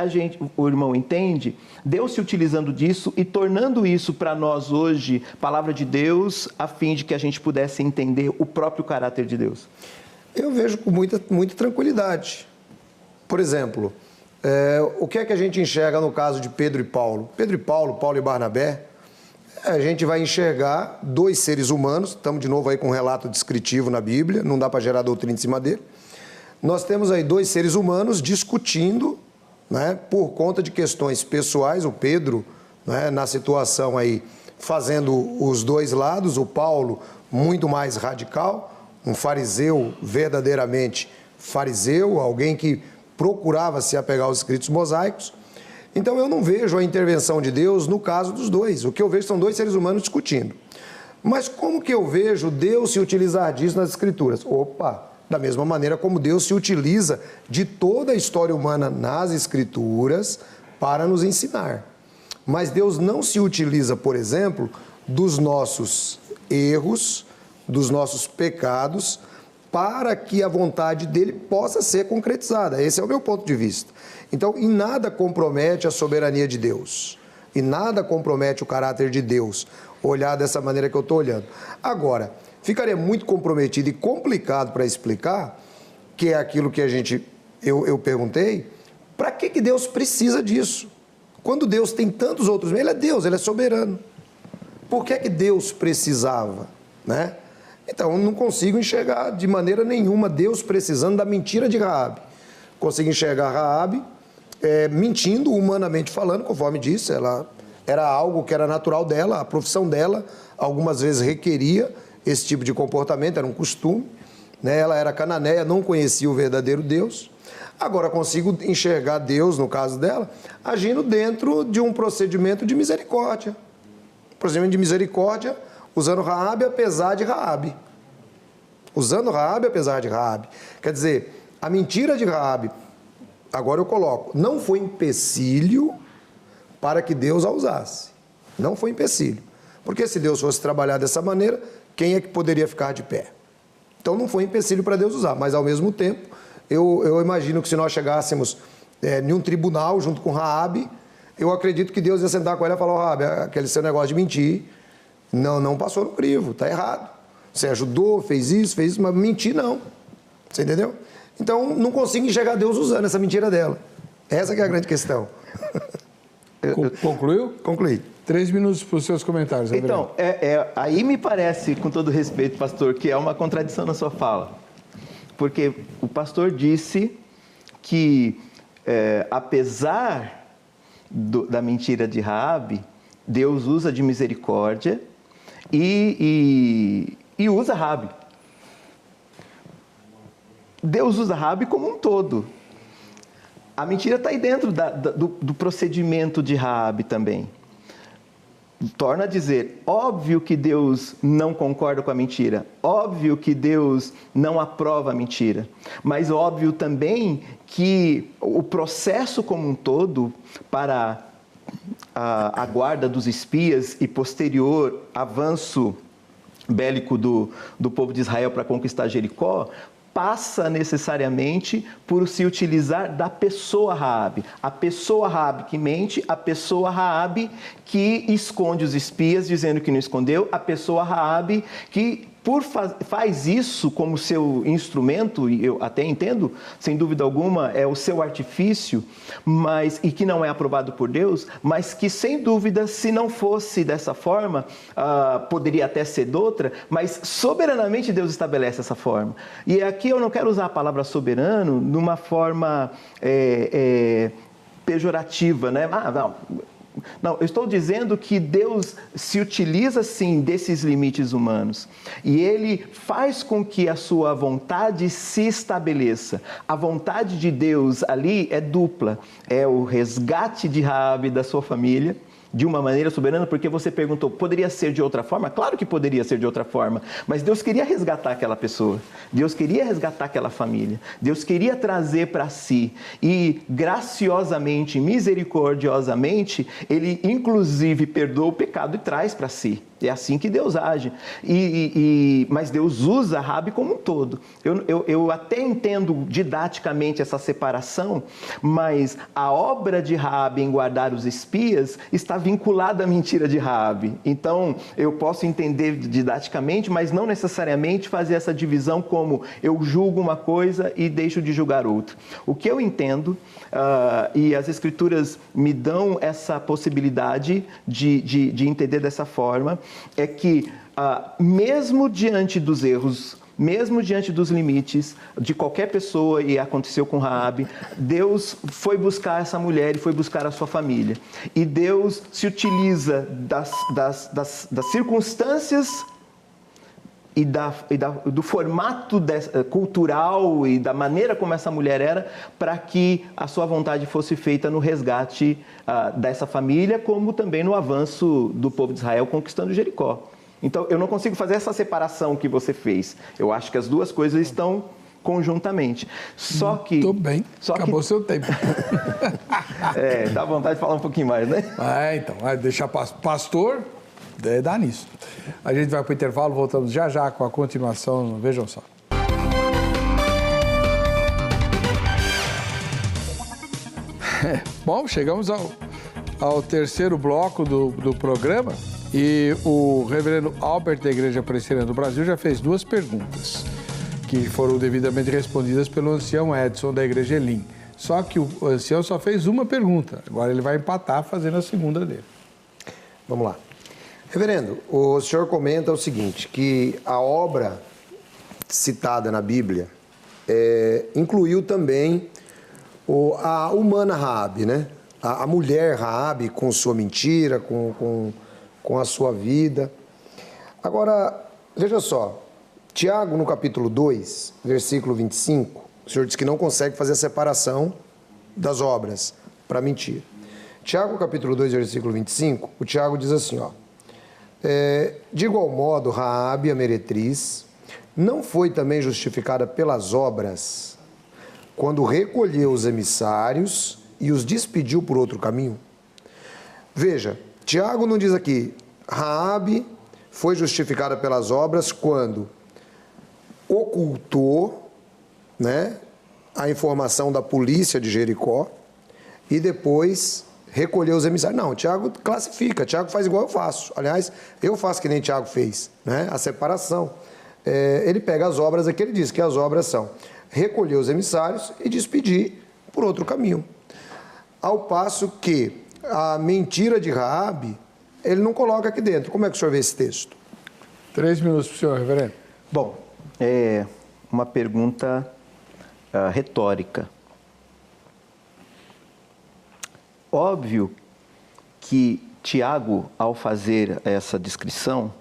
Speaker 2: o irmão entende Deus se utilizando disso e tornando isso para nós hoje, palavra de Deus, a fim de que a gente pudesse entender o próprio caráter de Deus?
Speaker 3: Eu vejo com muita tranquilidade. Por exemplo, o que é que a gente enxerga no caso de Pedro e Paulo? Pedro e Paulo, Paulo e Barnabé, a gente vai enxergar dois seres humanos, estamos de novo aí com um relato descritivo na Bíblia, não dá para gerar doutrina em cima dele. Nós temos aí dois seres humanos discutindo, né, por conta de questões pessoais, o Pedro, né, na situação aí, fazendo os dois lados, o Paulo muito mais radical, um fariseu verdadeiramente fariseu, alguém que procurava se apegar aos escritos mosaicos. Então eu não vejo a intervenção de Deus no caso dos dois. O que eu vejo são dois seres humanos discutindo. Mas como que eu vejo Deus se utilizar disso nas escrituras? Opa, da mesma maneira como Deus se utiliza de toda a história humana nas escrituras para nos ensinar. Mas Deus não se utiliza, por exemplo, dos nossos erros, dos nossos pecados, para que a vontade dele possa ser concretizada. Esse é o meu ponto de vista. Então, em nada compromete a soberania de Deus, e nada compromete o caráter de Deus, olhar dessa maneira que eu estou olhando. Agora, ficaria muito comprometido e complicado para explicar, que é aquilo que eu perguntei, para que Deus precisa disso? Quando Deus tem tantos outros meios, ele é Deus, ele é soberano. Por que Deus precisava, né? Então, eu não consigo enxergar de maneira nenhuma Deus precisando da mentira de Raabe. Consigo enxergar Raabe mentindo, humanamente falando, conforme disse, ela era algo que era natural dela, a profissão dela, algumas vezes requeria esse tipo de comportamento, era um costume, né? Ela era cananeia, não conhecia o verdadeiro Deus. Agora, consigo enxergar Deus, no caso dela, agindo dentro de um procedimento de misericórdia. Procedimento de misericórdia, usando Raabe apesar de Raabe. Usando Raabe apesar de Raabe. Quer dizer, a mentira de Raabe, agora eu coloco, não foi empecilho para que Deus a usasse. Não foi empecilho. Porque se Deus fosse trabalhar dessa maneira, quem é que poderia ficar de pé? Então não foi empecilho para Deus usar, mas ao mesmo tempo, eu imagino que se nós chegássemos em um tribunal junto com Raabe, eu acredito que Deus ia sentar com ela e falar: "Ó, Raabe, aquele seu negócio de mentir, não passou no crivo, está errado. Você ajudou, fez isso, mas mentir não." Você entendeu? Então, não consigo enxergar Deus usando essa mentira dela. Essa que é a grande questão.
Speaker 1: Concluiu?
Speaker 3: Concluí.
Speaker 1: 3 minutos para os seus comentários, André.
Speaker 2: Então, aí me parece, com todo respeito, pastor, que é uma contradição na sua fala. Porque o pastor disse que, apesar da mentira de Raabe, Deus usa de misericórdia e usa Raabe. Deus usa Raabe como um todo. A mentira está aí dentro do procedimento de Raabe também. torno a dizer, óbvio que Deus não concorda com a mentira, óbvio que Deus não aprova a mentira, mas óbvio também que o processo como um todo para a guarda dos espias e posterior avanço bélico do povo de Israel para conquistar Jericó, passa necessariamente por se utilizar da pessoa Raabe. A pessoa Raabe que mente, a pessoa Raabe que esconde os espias dizendo que não escondeu, a pessoa Raabe que faz isso como seu instrumento, e eu até entendo, sem dúvida alguma, é o seu artifício, e que não é aprovado por Deus, mas que, sem dúvida, se não fosse dessa forma, poderia até ser de outra, mas soberanamente Deus estabelece essa forma. E aqui eu não quero usar a palavra soberano numa forma pejorativa, né? Não, eu estou dizendo que Deus se utiliza, sim, desses limites humanos. E Ele faz com que a sua vontade se estabeleça. A vontade de Deus ali é dupla. É o resgate de Raabe e da sua família, de uma maneira soberana, porque você perguntou, poderia ser de outra forma? Claro que poderia ser de outra forma, mas Deus queria resgatar aquela pessoa, Deus queria resgatar aquela família, Deus queria trazer para si, e graciosamente, misericordiosamente, Ele inclusive perdoa o pecado e traz para si. É assim que Deus age. Mas Deus usa Raabe como um todo. Eu até entendo didaticamente essa separação, mas a obra de Raabe em guardar os espias está vinculada à mentira de Raabe. Então, eu posso entender didaticamente, mas não necessariamente fazer essa divisão como eu julgo uma coisa e deixo de julgar outra. O que eu entendo, e as Escrituras me dão essa possibilidade de entender dessa forma, é que mesmo diante dos erros, mesmo diante dos limites de qualquer pessoa, e aconteceu com Raabe, Deus foi buscar essa mulher e foi buscar a sua família. E Deus se utiliza das circunstâncias e do formato cultural e da maneira como essa mulher era, para que a sua vontade fosse feita no resgate dessa família, como também no avanço do povo de Israel conquistando Jericó. Então, eu não consigo fazer essa separação que você fez. Eu acho que as duas coisas estão conjuntamente. Só que...
Speaker 1: Muito bem, acabou seu tempo.
Speaker 2: Dá vontade de falar um pouquinho mais, né?
Speaker 1: Então, vai deixar pastor... dá nisso. A gente vai para o intervalo, voltamos já já com a continuação. Vejam só. Bom, chegamos ao terceiro bloco do programa e o reverendo Albert da Igreja Presbiteriana do Brasil já fez duas perguntas que foram devidamente respondidas pelo ancião Edson da Igreja Elim. Só que o ancião só fez uma pergunta, agora ele vai empatar fazendo a segunda dele.
Speaker 3: Vamos lá. Reverendo, o senhor comenta o seguinte, que a obra citada na Bíblia incluiu também a humana Raabe, né? A mulher Raabe com sua mentira, com a sua vida. Agora, veja só, Tiago, no capítulo 2, versículo 25, o senhor diz que não consegue fazer a separação das obras para mentir. Tiago, capítulo 2, versículo 25, o Tiago diz assim, ó, de igual modo, Raabe, a meretriz, não foi também justificada pelas obras quando recolheu os emissários e os despediu por outro caminho? Veja, Tiago não diz aqui, Raabe foi justificada pelas obras quando ocultou, né, a informação da polícia de Jericó e depois recolheu os emissários. Não, Tiago classifica, Tiago faz igual eu faço. Aliás, eu faço que nem Tiago fez, né? A separação. Ele pega as obras aqui, ele diz que as obras são recolher os emissários e despedir por outro caminho. Ao passo que a mentira de Raabe, ele não coloca aqui dentro. Como é que o senhor vê esse texto?
Speaker 1: 3 minutos para o senhor, reverendo.
Speaker 2: Bom, é uma pergunta retórica. Óbvio que Tiago, ao fazer essa descrição,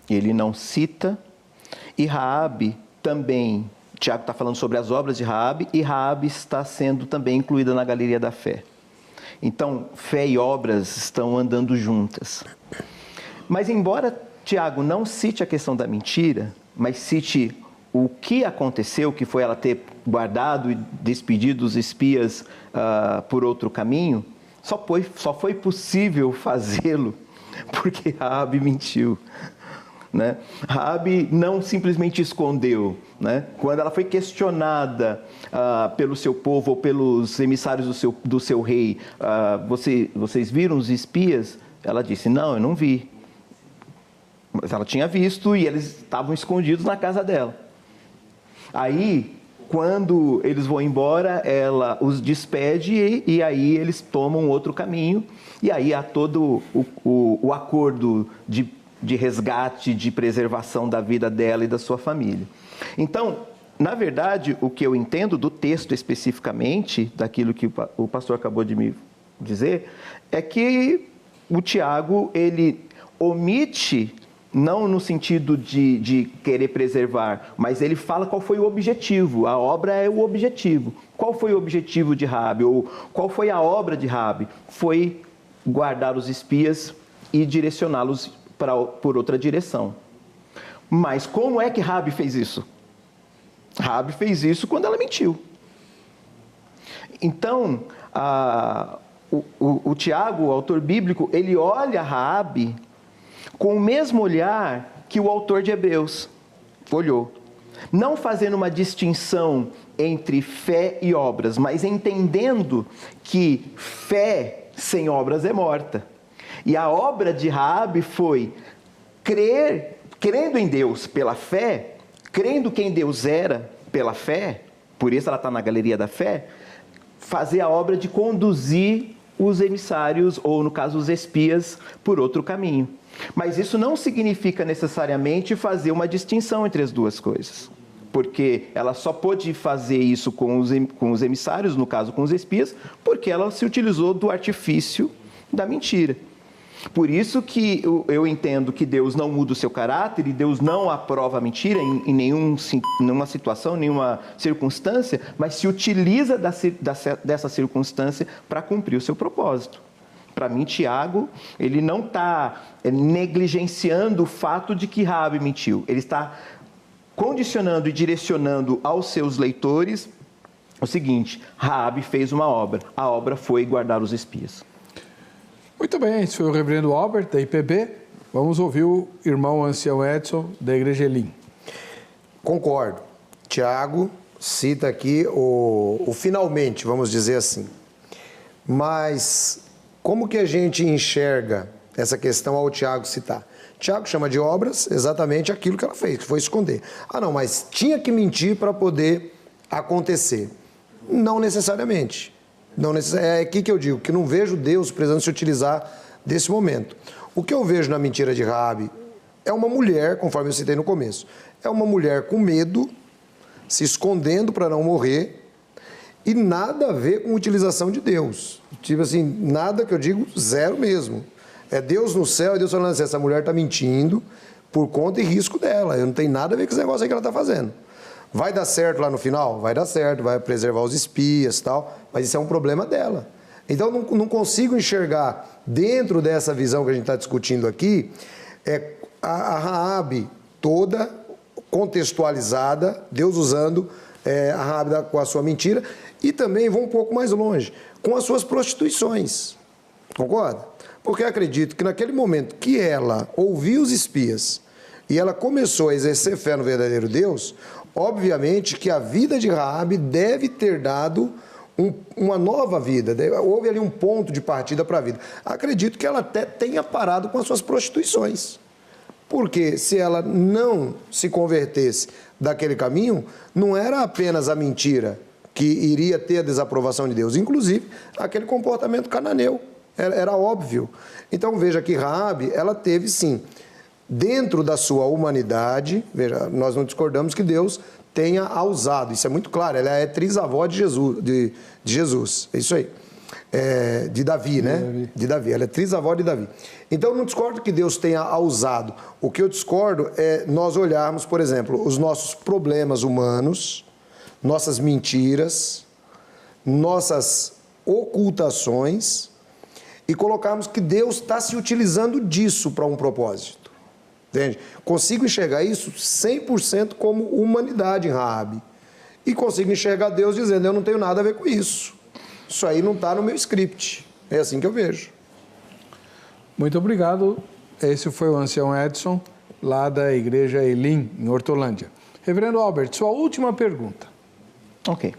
Speaker 2: ele não cita, e Raabe também, Tiago está falando sobre as obras de Raabe, e Raabe está sendo também incluída na galeria da fé. Então, fé e obras estão andando juntas. Mas embora Tiago não cite a questão da mentira, mas cite o que aconteceu, que foi ela ter guardado e despedido os espias por outro caminho, só foi possível fazê-lo porque Raabe mentiu. Né? Raabe não simplesmente escondeu. Né? Quando ela foi questionada pelo seu povo ou pelos emissários do seu rei, vocês viram os espias? Ela disse, não, eu não vi. Mas ela tinha visto e eles estavam escondidos na casa dela. Aí, quando eles vão embora, ela os despede e aí eles tomam outro caminho. E aí há todo o acordo de resgate, de preservação da vida dela e da sua família. Então, na verdade, o que eu entendo do texto especificamente, daquilo que o pastor acabou de me dizer, é que o Tiago, ele omite, não no sentido de querer preservar, mas ele fala qual foi o objetivo. A obra é o objetivo. Qual foi o objetivo de Raabe? Ou qual foi a obra de Raabe? Foi guardar os espias e direcioná-los por outra direção. Mas como é que Raabe fez isso? Raabe fez isso quando ela mentiu. Então, o Tiago, o autor bíblico, ele olha Raabe com o mesmo olhar que o autor de Hebreus olhou. Não fazendo uma distinção entre fé e obras, mas entendendo que fé sem obras é morta. E a obra de Raabe foi crendo em Deus pela fé, crendo quem Deus era pela fé, por isso ela está na galeria da fé, fazer a obra de conduzir os emissários, ou no caso os espias, por outro caminho. Mas isso não significa necessariamente fazer uma distinção entre as duas coisas. Porque ela só pôde fazer isso com os emissários, no caso com os espias, porque ela se utilizou do artifício da mentira. Por isso que eu entendo que Deus não muda o seu caráter e Deus não aprova a mentira em nenhuma situação, nenhuma circunstância, mas se utiliza dessa circunstância para cumprir o seu propósito. Para mim, Tiago, ele não está negligenciando o fato de que Raabe mentiu. Ele está condicionando e direcionando aos seus leitores o seguinte: Raabe fez uma obra. A obra foi guardar os espias.
Speaker 1: Muito bem, esse foi o reverendo Albert, da IPB. Vamos ouvir o irmão ancião Edson, da Igreja Elim.
Speaker 3: Concordo. Tiago cita aqui o finalmente, vamos dizer assim. Mas como que a gente enxerga essa questão ao Tiago citar? Tiago chama de obras exatamente aquilo que ela fez, que foi esconder. Ah, não, mas tinha que mentir para poder acontecer. Não necessariamente. É aqui que eu digo que não vejo Deus precisando se utilizar desse momento. O que eu vejo na mentira de Raabe é uma mulher, conforme eu citei no começo, é uma mulher com medo, se escondendo para não morrer, e nada a ver com a utilização de Deus. Tipo assim, nada que eu digo, zero mesmo. É Deus no céu e Deus falando assim, essa mulher está mentindo por conta e risco dela. Eu não tenho nada a ver com esse negócio aí que ela está fazendo. Vai dar certo lá no final? Vai dar certo, vai preservar os espias e tal, mas isso é um problema dela. Então, não consigo enxergar, dentro dessa visão que a gente está discutindo aqui, a Raabe toda contextualizada, Deus usando a Raabe com a sua mentira, e também vou um pouco mais longe, com as suas prostituições. Concorda? Porque eu acredito que naquele momento que ela ouviu os espias e ela começou a exercer fé no verdadeiro Deus, obviamente que a vida de Raabe deve ter dado uma nova vida, houve ali um ponto de partida para a vida. Acredito que ela até tenha parado com as suas prostituições, porque se ela não se convertesse daquele caminho, não era apenas a mentira que iria ter a desaprovação de Deus, inclusive aquele comportamento cananeu, era óbvio. Então veja que Raabe, ela teve sim, dentro da sua humanidade, veja, nós não discordamos que Deus tenha a usado, isso é muito claro, ela é trisavó de Jesus, é isso aí, de Davi, né? De Davi, ela é trisavó de Davi. Então, não discordo que Deus tenha a usado, o que eu discordo é nós olharmos, por exemplo, os nossos problemas humanos, nossas mentiras, nossas ocultações e colocarmos que Deus está se utilizando disso para um propósito. Entende? Consigo enxergar isso 100% como humanidade em Raabe. E consigo enxergar Deus dizendo, eu não tenho nada a ver com isso. Isso aí não está no meu script. É assim que eu vejo.
Speaker 1: Muito obrigado. Esse foi o ancião Edson, lá da Igreja Elim, em Hortolândia. Reverendo Albert, sua última pergunta.
Speaker 2: Ok.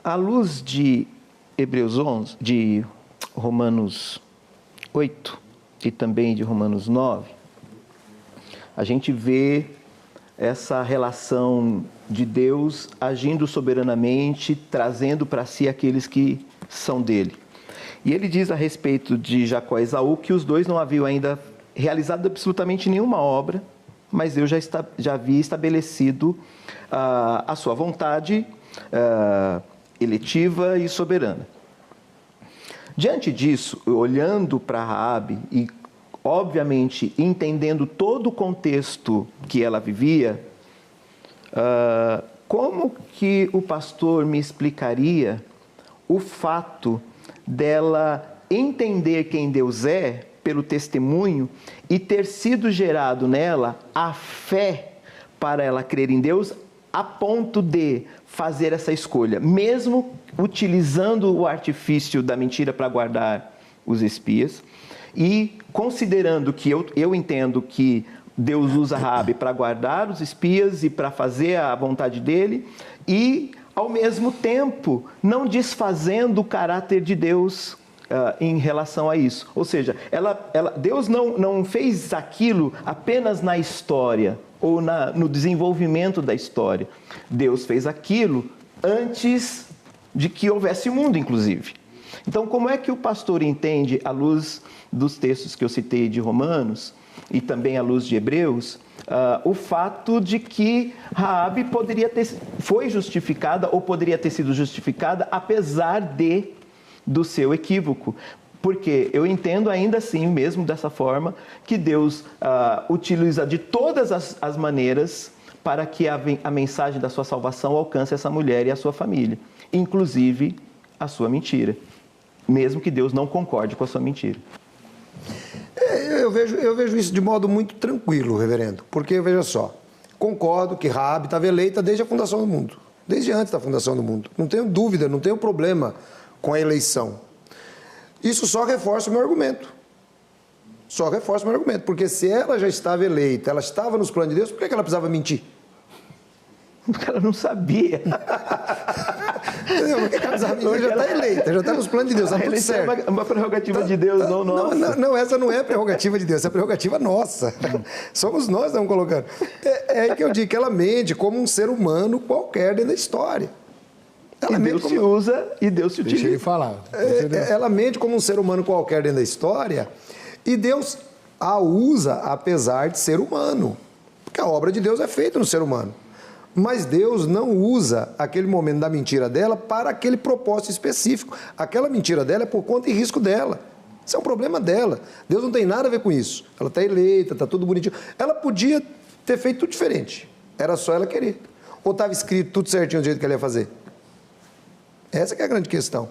Speaker 2: À luz de Hebreus 11, de Romanos 8 e também de Romanos 9, a gente vê essa relação de Deus agindo soberanamente, trazendo para si aqueles que são dele. E ele diz a respeito de Jacó e Esaú que os dois não haviam ainda realizado absolutamente nenhuma obra, mas Deus já havia estabelecido a sua vontade eletiva e soberana. Diante disso, olhando para Raabe e, obviamente, entendendo todo o contexto que ela vivia, como que o pastor me explicaria o fato dela entender quem Deus é pelo testemunho e ter sido gerado nela a fé para ela crer em Deus a ponto de fazer essa escolha, mesmo utilizando o artifício da mentira para guardar os espias e considerando que eu entendo que Deus usa Raabe para guardar os espias e para fazer a vontade dele e, ao mesmo tempo, não desfazendo o caráter de Deus em relação a isso. Ou seja, Deus não fez aquilo apenas na história ou no desenvolvimento da história. Deus fez aquilo antes de que houvesse o mundo, inclusive. Então, como é que o pastor entende, à luz dos textos que eu citei de Romanos e também à luz de Hebreus, o fato de que Raabe foi justificada ou poderia ter sido justificada apesar do seu equívoco? Porque eu entendo ainda assim, mesmo dessa forma, que Deus utiliza de todas as maneiras para que a mensagem da sua salvação alcance essa mulher e a sua família, inclusive a sua mentira, mesmo que Deus não concorde com a sua mentira.
Speaker 3: Eu vejo isso de modo muito tranquilo, reverendo, porque, veja só, concordo que Raabe estava eleita desde a fundação do mundo, desde antes da fundação do mundo. Não tenho dúvida, não tenho problema com a eleição. Isso só reforça o meu argumento. Só reforça o meu argumento, porque se ela já estava eleita, ela estava nos planos de Deus, por que ela precisava mentir?
Speaker 2: Porque ela não sabia.
Speaker 3: Entendeu? Porque ela precisava mentir, já está eleita, já está nos planos de Deus, está tudo certo.
Speaker 2: É uma prerrogativa de Deus, não nossa.
Speaker 3: Não, essa não é prerrogativa de Deus, essa é prerrogativa nossa. Somos nós que estamos colocando. É que eu digo que ela mente como um ser humano qualquer dentro da história.
Speaker 2: E Deus se usa e Deus se utiliza.
Speaker 1: Deixa ele falar.
Speaker 3: Ela mente como um ser humano qualquer dentro da história e Deus a usa apesar de ser humano. Porque a obra de Deus é feita no ser humano. Mas Deus não usa aquele momento da mentira dela para aquele propósito específico. Aquela mentira dela é por conta e risco dela. Isso é um problema dela. Deus não tem nada a ver com isso. Ela está eleita, está tudo bonitinho. Ela podia ter feito tudo diferente. Era só ela querer. Ou estava escrito tudo certinho do jeito que ela ia fazer? Essa que é a grande questão,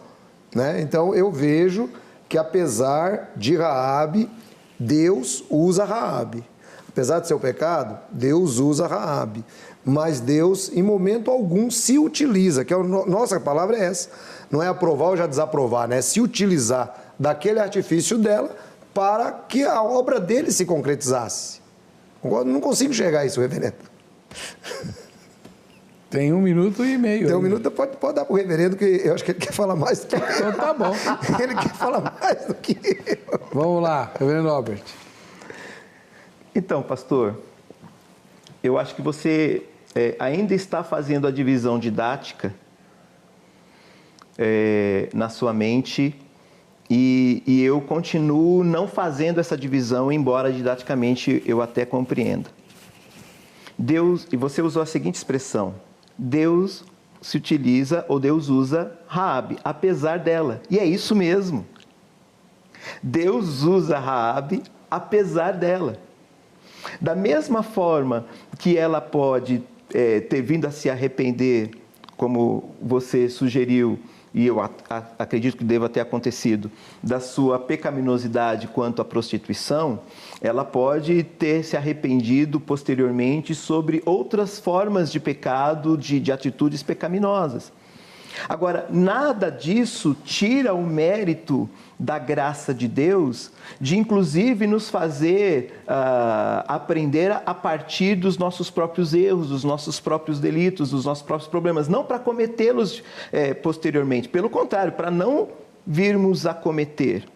Speaker 3: né? Então, eu vejo que, apesar de Raabe, Deus usa Raabe. Apesar de ser o pecado, Deus usa Raabe. Mas Deus, em momento algum, se utiliza, que nossa palavra é essa. Não é aprovar ou já desaprovar, né? É se utilizar daquele artifício dela para que a obra dele se concretizasse. Não consigo enxergar isso, reverendo.
Speaker 1: Tem 1 minuto e meio.
Speaker 3: Tem 1 minuto, pode dar para o reverendo, que eu acho que ele quer falar mais do que eu.
Speaker 1: Então tá bom.
Speaker 3: Ele quer falar mais do que eu.
Speaker 1: Vamos lá, reverendo Albert.
Speaker 2: Então, pastor, eu acho que você ainda está fazendo a divisão didática na sua mente e eu continuo não fazendo essa divisão, embora didaticamente eu até compreenda. Deus, e você usou a seguinte expressão: Deus se utiliza ou Deus usa Raabe, apesar dela. E é isso mesmo. Deus usa Raabe apesar dela. Da mesma forma que ela pode ter vindo a se arrepender como você sugeriu, e eu acredito que deva ter acontecido, da sua pecaminosidade quanto à prostituição, ela pode ter se arrependido posteriormente sobre outras formas de pecado, de atitudes pecaminosas. Agora, nada disso tira o mérito da graça de Deus, de inclusive nos fazer aprender a partir dos nossos próprios erros, dos nossos próprios delitos, dos nossos próprios problemas, não para cometê-los posteriormente, pelo contrário, para não virmos a cometer.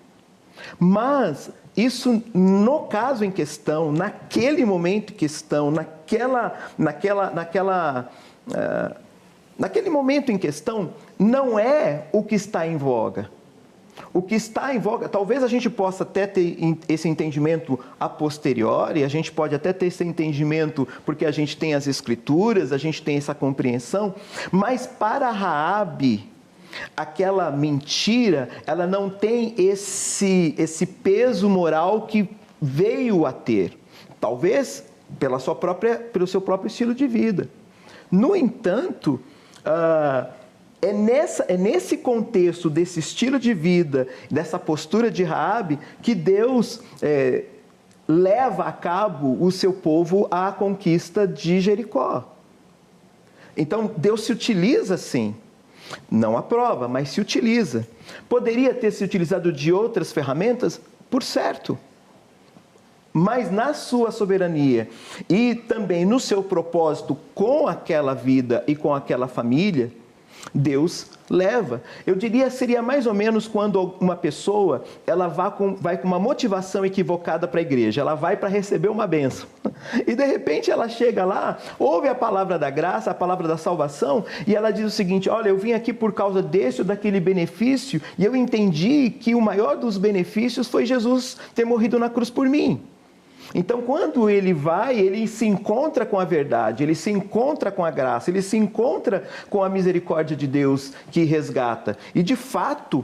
Speaker 2: Mas isso, no caso em questão, naquele momento em questão, naquele momento em questão, não é o que está em voga. O que está em voga, talvez a gente possa até ter esse entendimento a posteriori, a gente pode até ter esse entendimento porque a gente tem as escrituras, a gente tem essa compreensão, mas para Raabe, aquela mentira, ela não tem esse peso moral que veio a ter, talvez pelo seu próprio estilo de vida. No entanto, é nesse contexto desse estilo de vida, dessa postura de Raabe, que Deus leva a cabo o seu povo à conquista de Jericó. Então, Deus se utiliza sim, não aprova, mas se utiliza. Poderia ter se utilizado de outras ferramentas? Por certo. Mas na sua soberania e também no seu propósito com aquela vida e com aquela família, Deus leva. Eu diria, seria mais ou menos quando uma pessoa ela vai com uma motivação equivocada para a igreja, ela vai para receber uma bênção. E de repente ela chega lá, ouve a palavra da graça, a palavra da salvação, e ela diz o seguinte: olha, eu vim aqui por causa desse ou daquele benefício, e eu entendi que o maior dos benefícios foi Jesus ter morrido na cruz por mim. Então, quando ele vai, ele se encontra com a verdade, ele se encontra com a graça, ele se encontra com a misericórdia de Deus que resgata. E, de fato,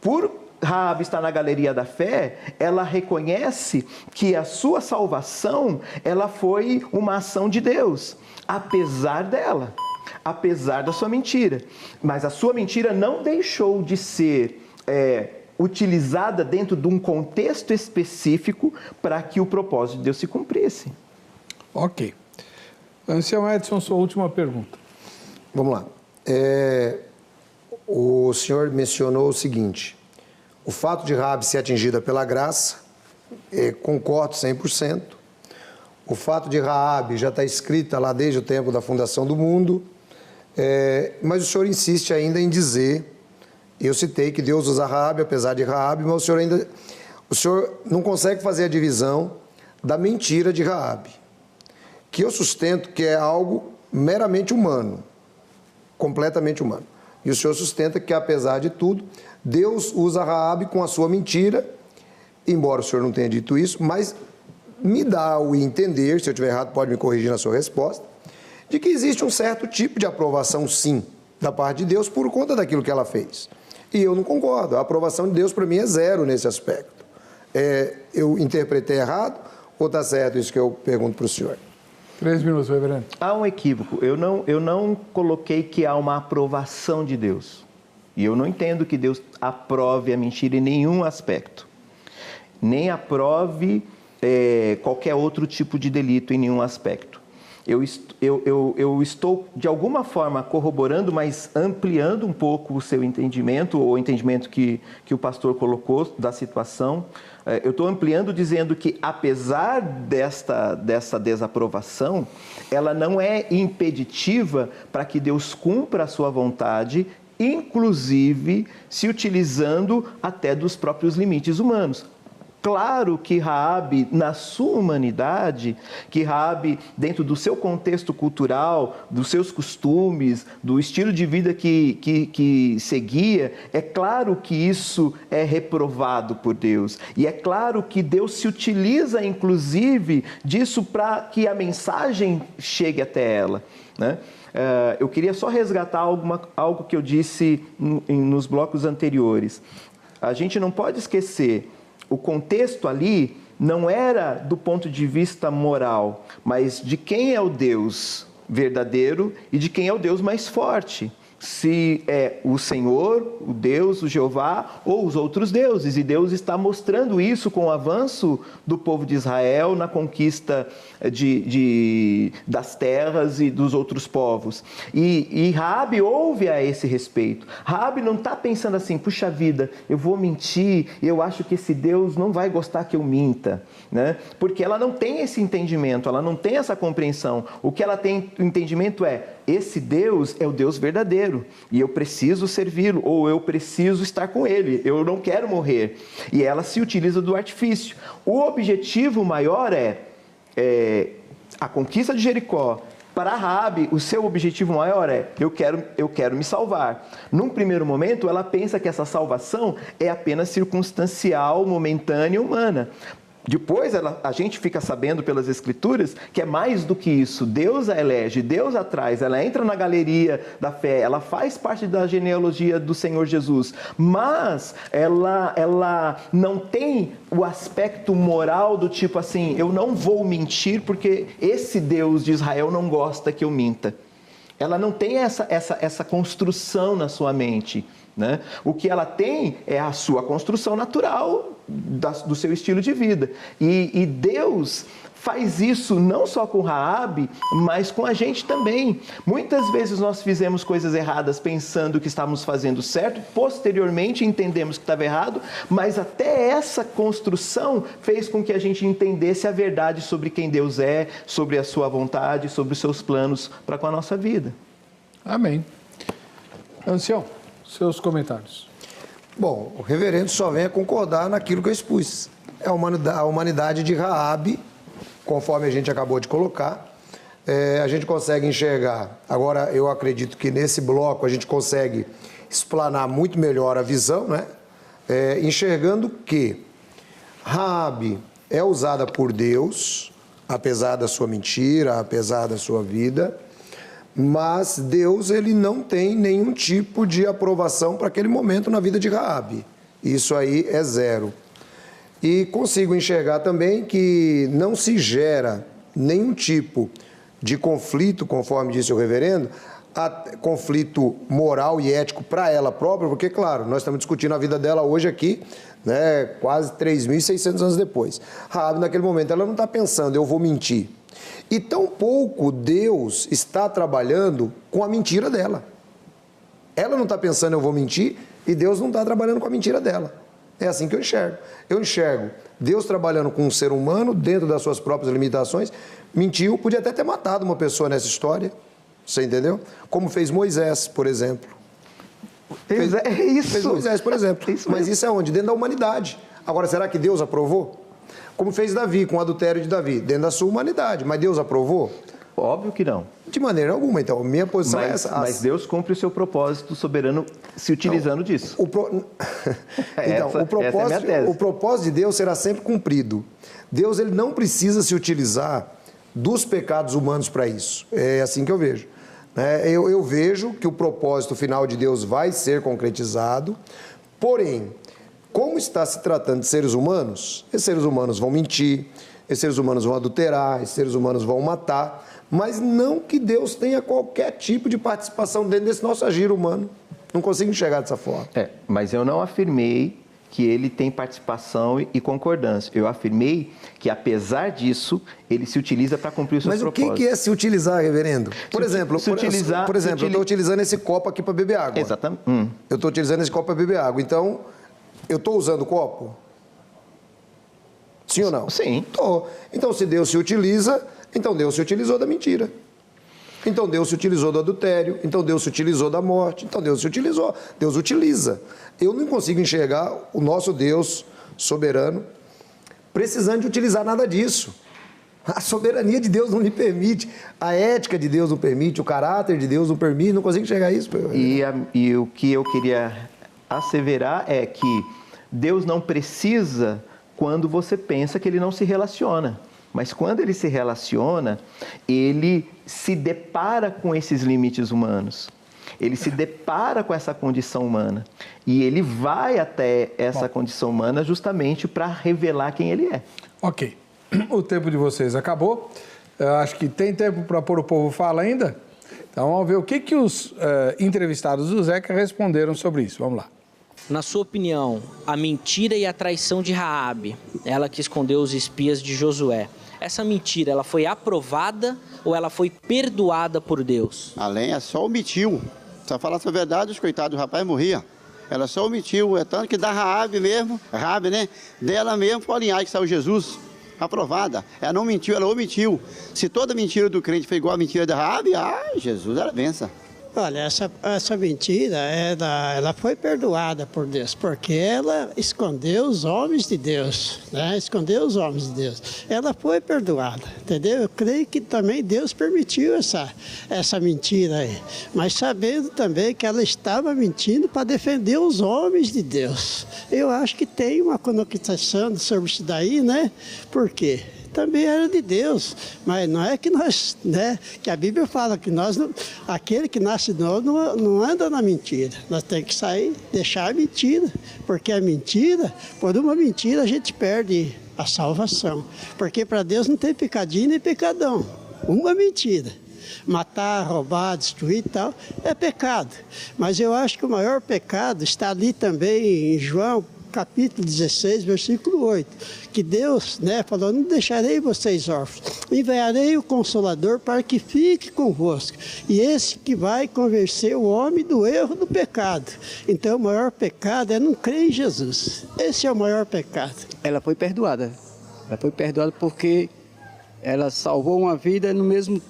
Speaker 2: por Raabe estar na galeria da fé, ela reconhece que a sua salvação, ela foi uma ação de Deus, apesar dela, apesar da sua mentira. Mas a sua mentira não deixou de ser utilizada dentro de um contexto específico para que o propósito de Deus se cumprisse.
Speaker 1: Ok. Ancião Edson, sua última pergunta.
Speaker 3: Vamos lá. O senhor mencionou o seguinte: o fato de Raabe ser atingida pela graça, concordo 100%. O fato de Raabe já está escrita lá desde o tempo da fundação do mundo, mas o senhor insiste ainda em dizer... Eu citei que Deus usa Raabe, apesar de Raabe, mas o senhor não consegue fazer a divisão da mentira de Raabe, que eu sustento que é algo meramente humano, completamente humano. E o senhor sustenta que, apesar de tudo, Deus usa Raabe com a sua mentira, embora o senhor não tenha dito isso, mas me dá o entender, se eu estiver errado pode me corrigir na sua resposta, de que existe um certo tipo de aprovação, sim, da parte de Deus por conta daquilo que ela fez. E eu não concordo. A aprovação de Deus, para mim, é zero nesse aspecto. Eu interpretei errado ou está certo isso que eu pergunto para o senhor?
Speaker 1: 3 minutos, reverendo.
Speaker 2: Há um equívoco. Eu não coloquei que há uma aprovação de Deus. E eu não entendo que Deus aprove a mentira em nenhum aspecto. Nem aprove qualquer outro tipo de delito em nenhum aspecto. Eu estou, de alguma forma, corroborando, mas ampliando um pouco o seu entendimento, ou o entendimento que o pastor colocou da situação. Eu estou ampliando dizendo que, apesar dessa desaprovação, ela não é impeditiva para que Deus cumpra a sua vontade, inclusive se utilizando até dos próprios limites humanos. Claro que Raabe, na sua humanidade, que Raabe, dentro do seu contexto cultural, dos seus costumes, do estilo de vida que seguia, é claro que isso é reprovado por Deus. E é claro que Deus se utiliza, inclusive, disso para que a mensagem chegue até ela, né? Eu queria só resgatar algo que eu disse nos blocos anteriores. A gente não pode esquecer... O contexto ali não era do ponto de vista moral, mas de quem é o Deus verdadeiro e de quem é o Deus mais forte. Se é o Senhor, o Deus, o Jeová ou os outros deuses. E Deus está mostrando isso com o avanço do povo de Israel na conquista das terras e dos outros povos. E Raabe ouve a esse respeito. Raabe não está pensando assim, puxa vida, eu vou mentir, eu acho que esse Deus não vai gostar que eu minta, né? Porque ela não tem esse entendimento, ela não tem essa compreensão. O que ela tem o entendimento é, esse Deus é o Deus verdadeiro e eu preciso servi-lo, ou eu preciso estar com ele, eu não quero morrer. E ela se utiliza do artifício. O objetivo maior é a conquista de Jericó. Para Raabe, o seu objetivo maior é, eu quero me salvar. Num primeiro momento, ela pensa que essa salvação é apenas circunstancial, momentânea, humana. Depois a gente fica sabendo pelas Escrituras que é mais do que isso. Deus a elege, Deus a traz, ela entra na galeria da fé, ela faz parte da genealogia do Senhor Jesus, mas ela não tem o aspecto moral do tipo assim, eu não vou mentir porque esse Deus de Israel não gosta que eu minta. Ela não tem essa construção na sua mente, né? O que ela tem é a sua construção natural do seu estilo de vida. E Deus faz isso não só com Raabe, mas com a gente também. Muitas vezes nós fizemos coisas erradas pensando que estávamos fazendo certo, posteriormente entendemos que estava errado, mas até essa construção fez com que a gente entendesse a verdade sobre quem Deus é, sobre a sua vontade, sobre os seus planos para com a nossa vida.
Speaker 1: Amém. Ancião, seus comentários.
Speaker 3: Bom, o reverendo só vem a concordar naquilo que eu expus. É a humanidade de Raabe, conforme a gente acabou de colocar. A gente consegue enxergar, agora eu acredito que nesse bloco a gente consegue explanar muito melhor a visão, né? Enxergando que Raabe é usada por Deus, apesar da sua mentira, apesar da sua vida, mas Deus ele não tem nenhum tipo de aprovação para aquele momento na vida de Raabe. Isso aí é zero. E consigo enxergar também que não se gera nenhum tipo de conflito, conforme disse o reverendo, conflito moral e ético para ela própria, porque, claro, nós estamos discutindo a vida dela hoje aqui, né, quase 3.600 anos depois. Raabe, naquele momento, ela não está pensando, eu vou mentir. E tampouco Deus está trabalhando com a mentira dela. Ela não está pensando, eu vou mentir, e Deus não está trabalhando com a mentira dela. É assim que eu enxergo. Eu enxergo Deus trabalhando com um ser humano, dentro das suas próprias limitações, mentiu, podia até ter matado uma pessoa nessa história, você entendeu? Como fez Moisés, por exemplo. Fez Moisés, por exemplo. Mas isso é onde? Dentro da humanidade. Agora, será que Deus aprovou? Como fez Davi, com o adultério de Davi, dentro da sua humanidade. Mas Deus aprovou?
Speaker 2: Óbvio que não.
Speaker 3: De maneira alguma. Então, minha posição é essa.
Speaker 2: Mas Deus cumpre o seu propósito soberano se utilizando disso.
Speaker 3: O propósito de Deus será sempre cumprido. Deus ele não precisa se utilizar dos pecados humanos para isso. É assim que eu vejo. Eu vejo que o propósito final de Deus vai ser concretizado, porém, como está se tratando de seres humanos, esses seres humanos vão mentir, esses seres humanos vão adulterar, esses seres humanos vão matar, mas não que Deus tenha qualquer tipo de participação dentro desse nosso agir humano. Não consigo enxergar dessa forma.
Speaker 2: Mas eu não afirmei que ele tem participação e concordância. Eu afirmei que, apesar disso, ele se utiliza para cumprir os seus propósitos.
Speaker 3: Mas o que é se utilizar, reverendo? Por exemplo, eu estou utilizando esse copo aqui para beber água.
Speaker 2: Exatamente.
Speaker 3: Eu estou utilizando esse copo para beber água. Então, eu estou usando o copo? Sim ou não?
Speaker 2: Sim.
Speaker 3: Estou. Então, se Deus se utiliza, então Deus se utilizou da mentira. Então Deus se utilizou do adultério, então Deus se utilizou da morte, então Deus se utilizou, Deus utiliza. Eu não consigo enxergar o nosso Deus soberano precisando de utilizar nada disso. A soberania de Deus não lhe permite, a ética de Deus não permite, o caráter de Deus não permite, não consigo enxergar isso.
Speaker 2: E o que eu queria asseverar é que Deus não precisa quando você pensa que ele não se relaciona. Mas quando ele se relaciona, ele se depara com esses limites humanos. Ele se depara com essa condição humana. E ele vai até essa condição humana justamente para revelar quem ele é.
Speaker 1: Ok. O tempo de vocês acabou. Eu acho que tem tempo para pôr o povo fala ainda? Então vamos ver o que os entrevistados do Zeca responderam sobre isso. Vamos lá.
Speaker 4: Na sua opinião, a mentira e a traição de Raabe, ela que escondeu os espias de Josué, essa mentira, ela foi aprovada ou ela foi perdoada por Deus?
Speaker 5: Além, é só omitiu. Se ela falasse a verdade, os coitados do rapaz morriam. Ela só omitiu. É tanto que da Raabe mesmo, Raabe, né? Dela mesmo foi a linhagem que saiu Jesus. Aprovada. Ela não mentiu, ela omitiu. Se toda mentira do crente foi igual a mentira da Raabe, Jesus era benção.
Speaker 6: Olha, essa mentira, ela foi perdoada por Deus, porque ela escondeu os homens de Deus, né? Escondeu os homens de Deus. Ela foi perdoada, entendeu? Eu creio que também Deus permitiu essa mentira aí, mas sabendo também que ela estava mentindo para defender os homens de Deus. Eu acho que tem uma conotação sobre isso daí, né? Por quê? Também era de Deus, mas não é que nós, né, que a Bíblia fala que aquele que nasce de novo não anda na mentira, nós temos que sair, deixar a mentira, porque a mentira, por uma mentira a gente perde a salvação, porque para Deus não tem pecadinho nem pecadão, uma mentira. Matar, roubar, destruir e tal, é pecado, mas eu acho que o maior pecado está ali também em João, capítulo 16, versículo 8, que Deus, né, falou, não deixarei vocês órfãos, enviarei o Consolador para que fique convosco, e esse que vai convencer o homem do erro do pecado. Então o maior pecado é não crer em Jesus, esse é o maior pecado.
Speaker 7: Ela foi perdoada porque ela salvou uma vida, no mesmo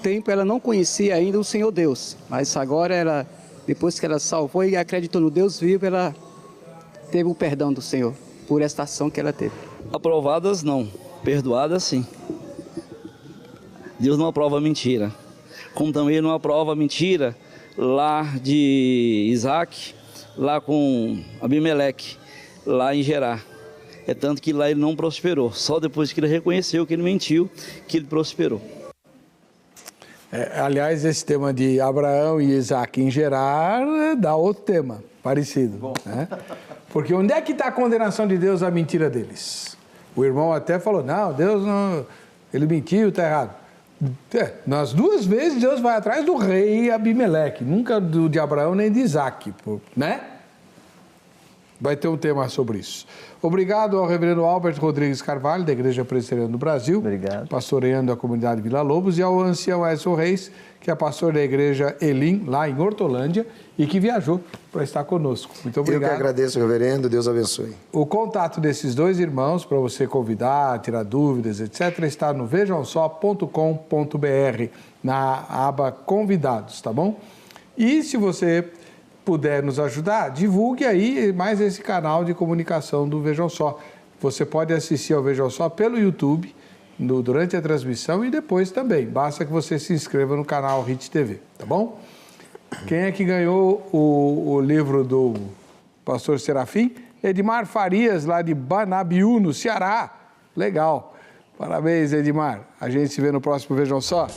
Speaker 7: tempo ela não conhecia ainda o Senhor Deus, mas agora depois que ela salvou e acreditou no Deus vivo, ela teve o perdão do Senhor por esta ação que ela teve.
Speaker 8: Aprovadas não, perdoadas sim. Deus não aprova mentira. Como também não aprova a mentira lá de Isaac, lá com Abimeleque, lá em Gerar. É tanto que lá ele não prosperou. Só depois que ele reconheceu que ele mentiu, que ele prosperou.
Speaker 1: Aliás, esse tema de Abraão e Isaac em Gerar dá outro tema parecido. Né? Porque onde é que está a condenação de Deus à mentira deles? O irmão até falou, não, Deus não, ele mentiu, está errado. Nas duas vezes Deus vai atrás do rei Abimeleque, nunca de Abraão nem de Isaac, né? Vai ter um tema sobre isso. Obrigado ao reverendo Albert Rodrigues Carvalho, da Igreja Presbiteriana do Brasil,
Speaker 2: Obrigado.
Speaker 1: pastoreando a comunidade Vila Lobos, e ao ancião Edson Reis, que é pastor da Igreja Elim, lá em Hortolândia, e que viajou para estar conosco. Muito obrigado.
Speaker 3: Eu que agradeço, reverendo. Deus abençoe.
Speaker 1: O contato desses dois irmãos, para você convidar, tirar dúvidas, etc., está no vejamsó.com.br, na aba Convidados, tá bom? E se você puder nos ajudar, divulgue aí mais esse canal de comunicação do Vejam Só. Você pode assistir ao Vejam Só pelo YouTube, durante a transmissão e depois também. Basta que você se inscreva no canal Hit TV, tá bom? Quem é que ganhou o livro do pastor Serafim? Edmar Farias, lá de Banabiú, no Ceará. Legal. Parabéns, Edmar. A gente se vê no próximo Vejam Só.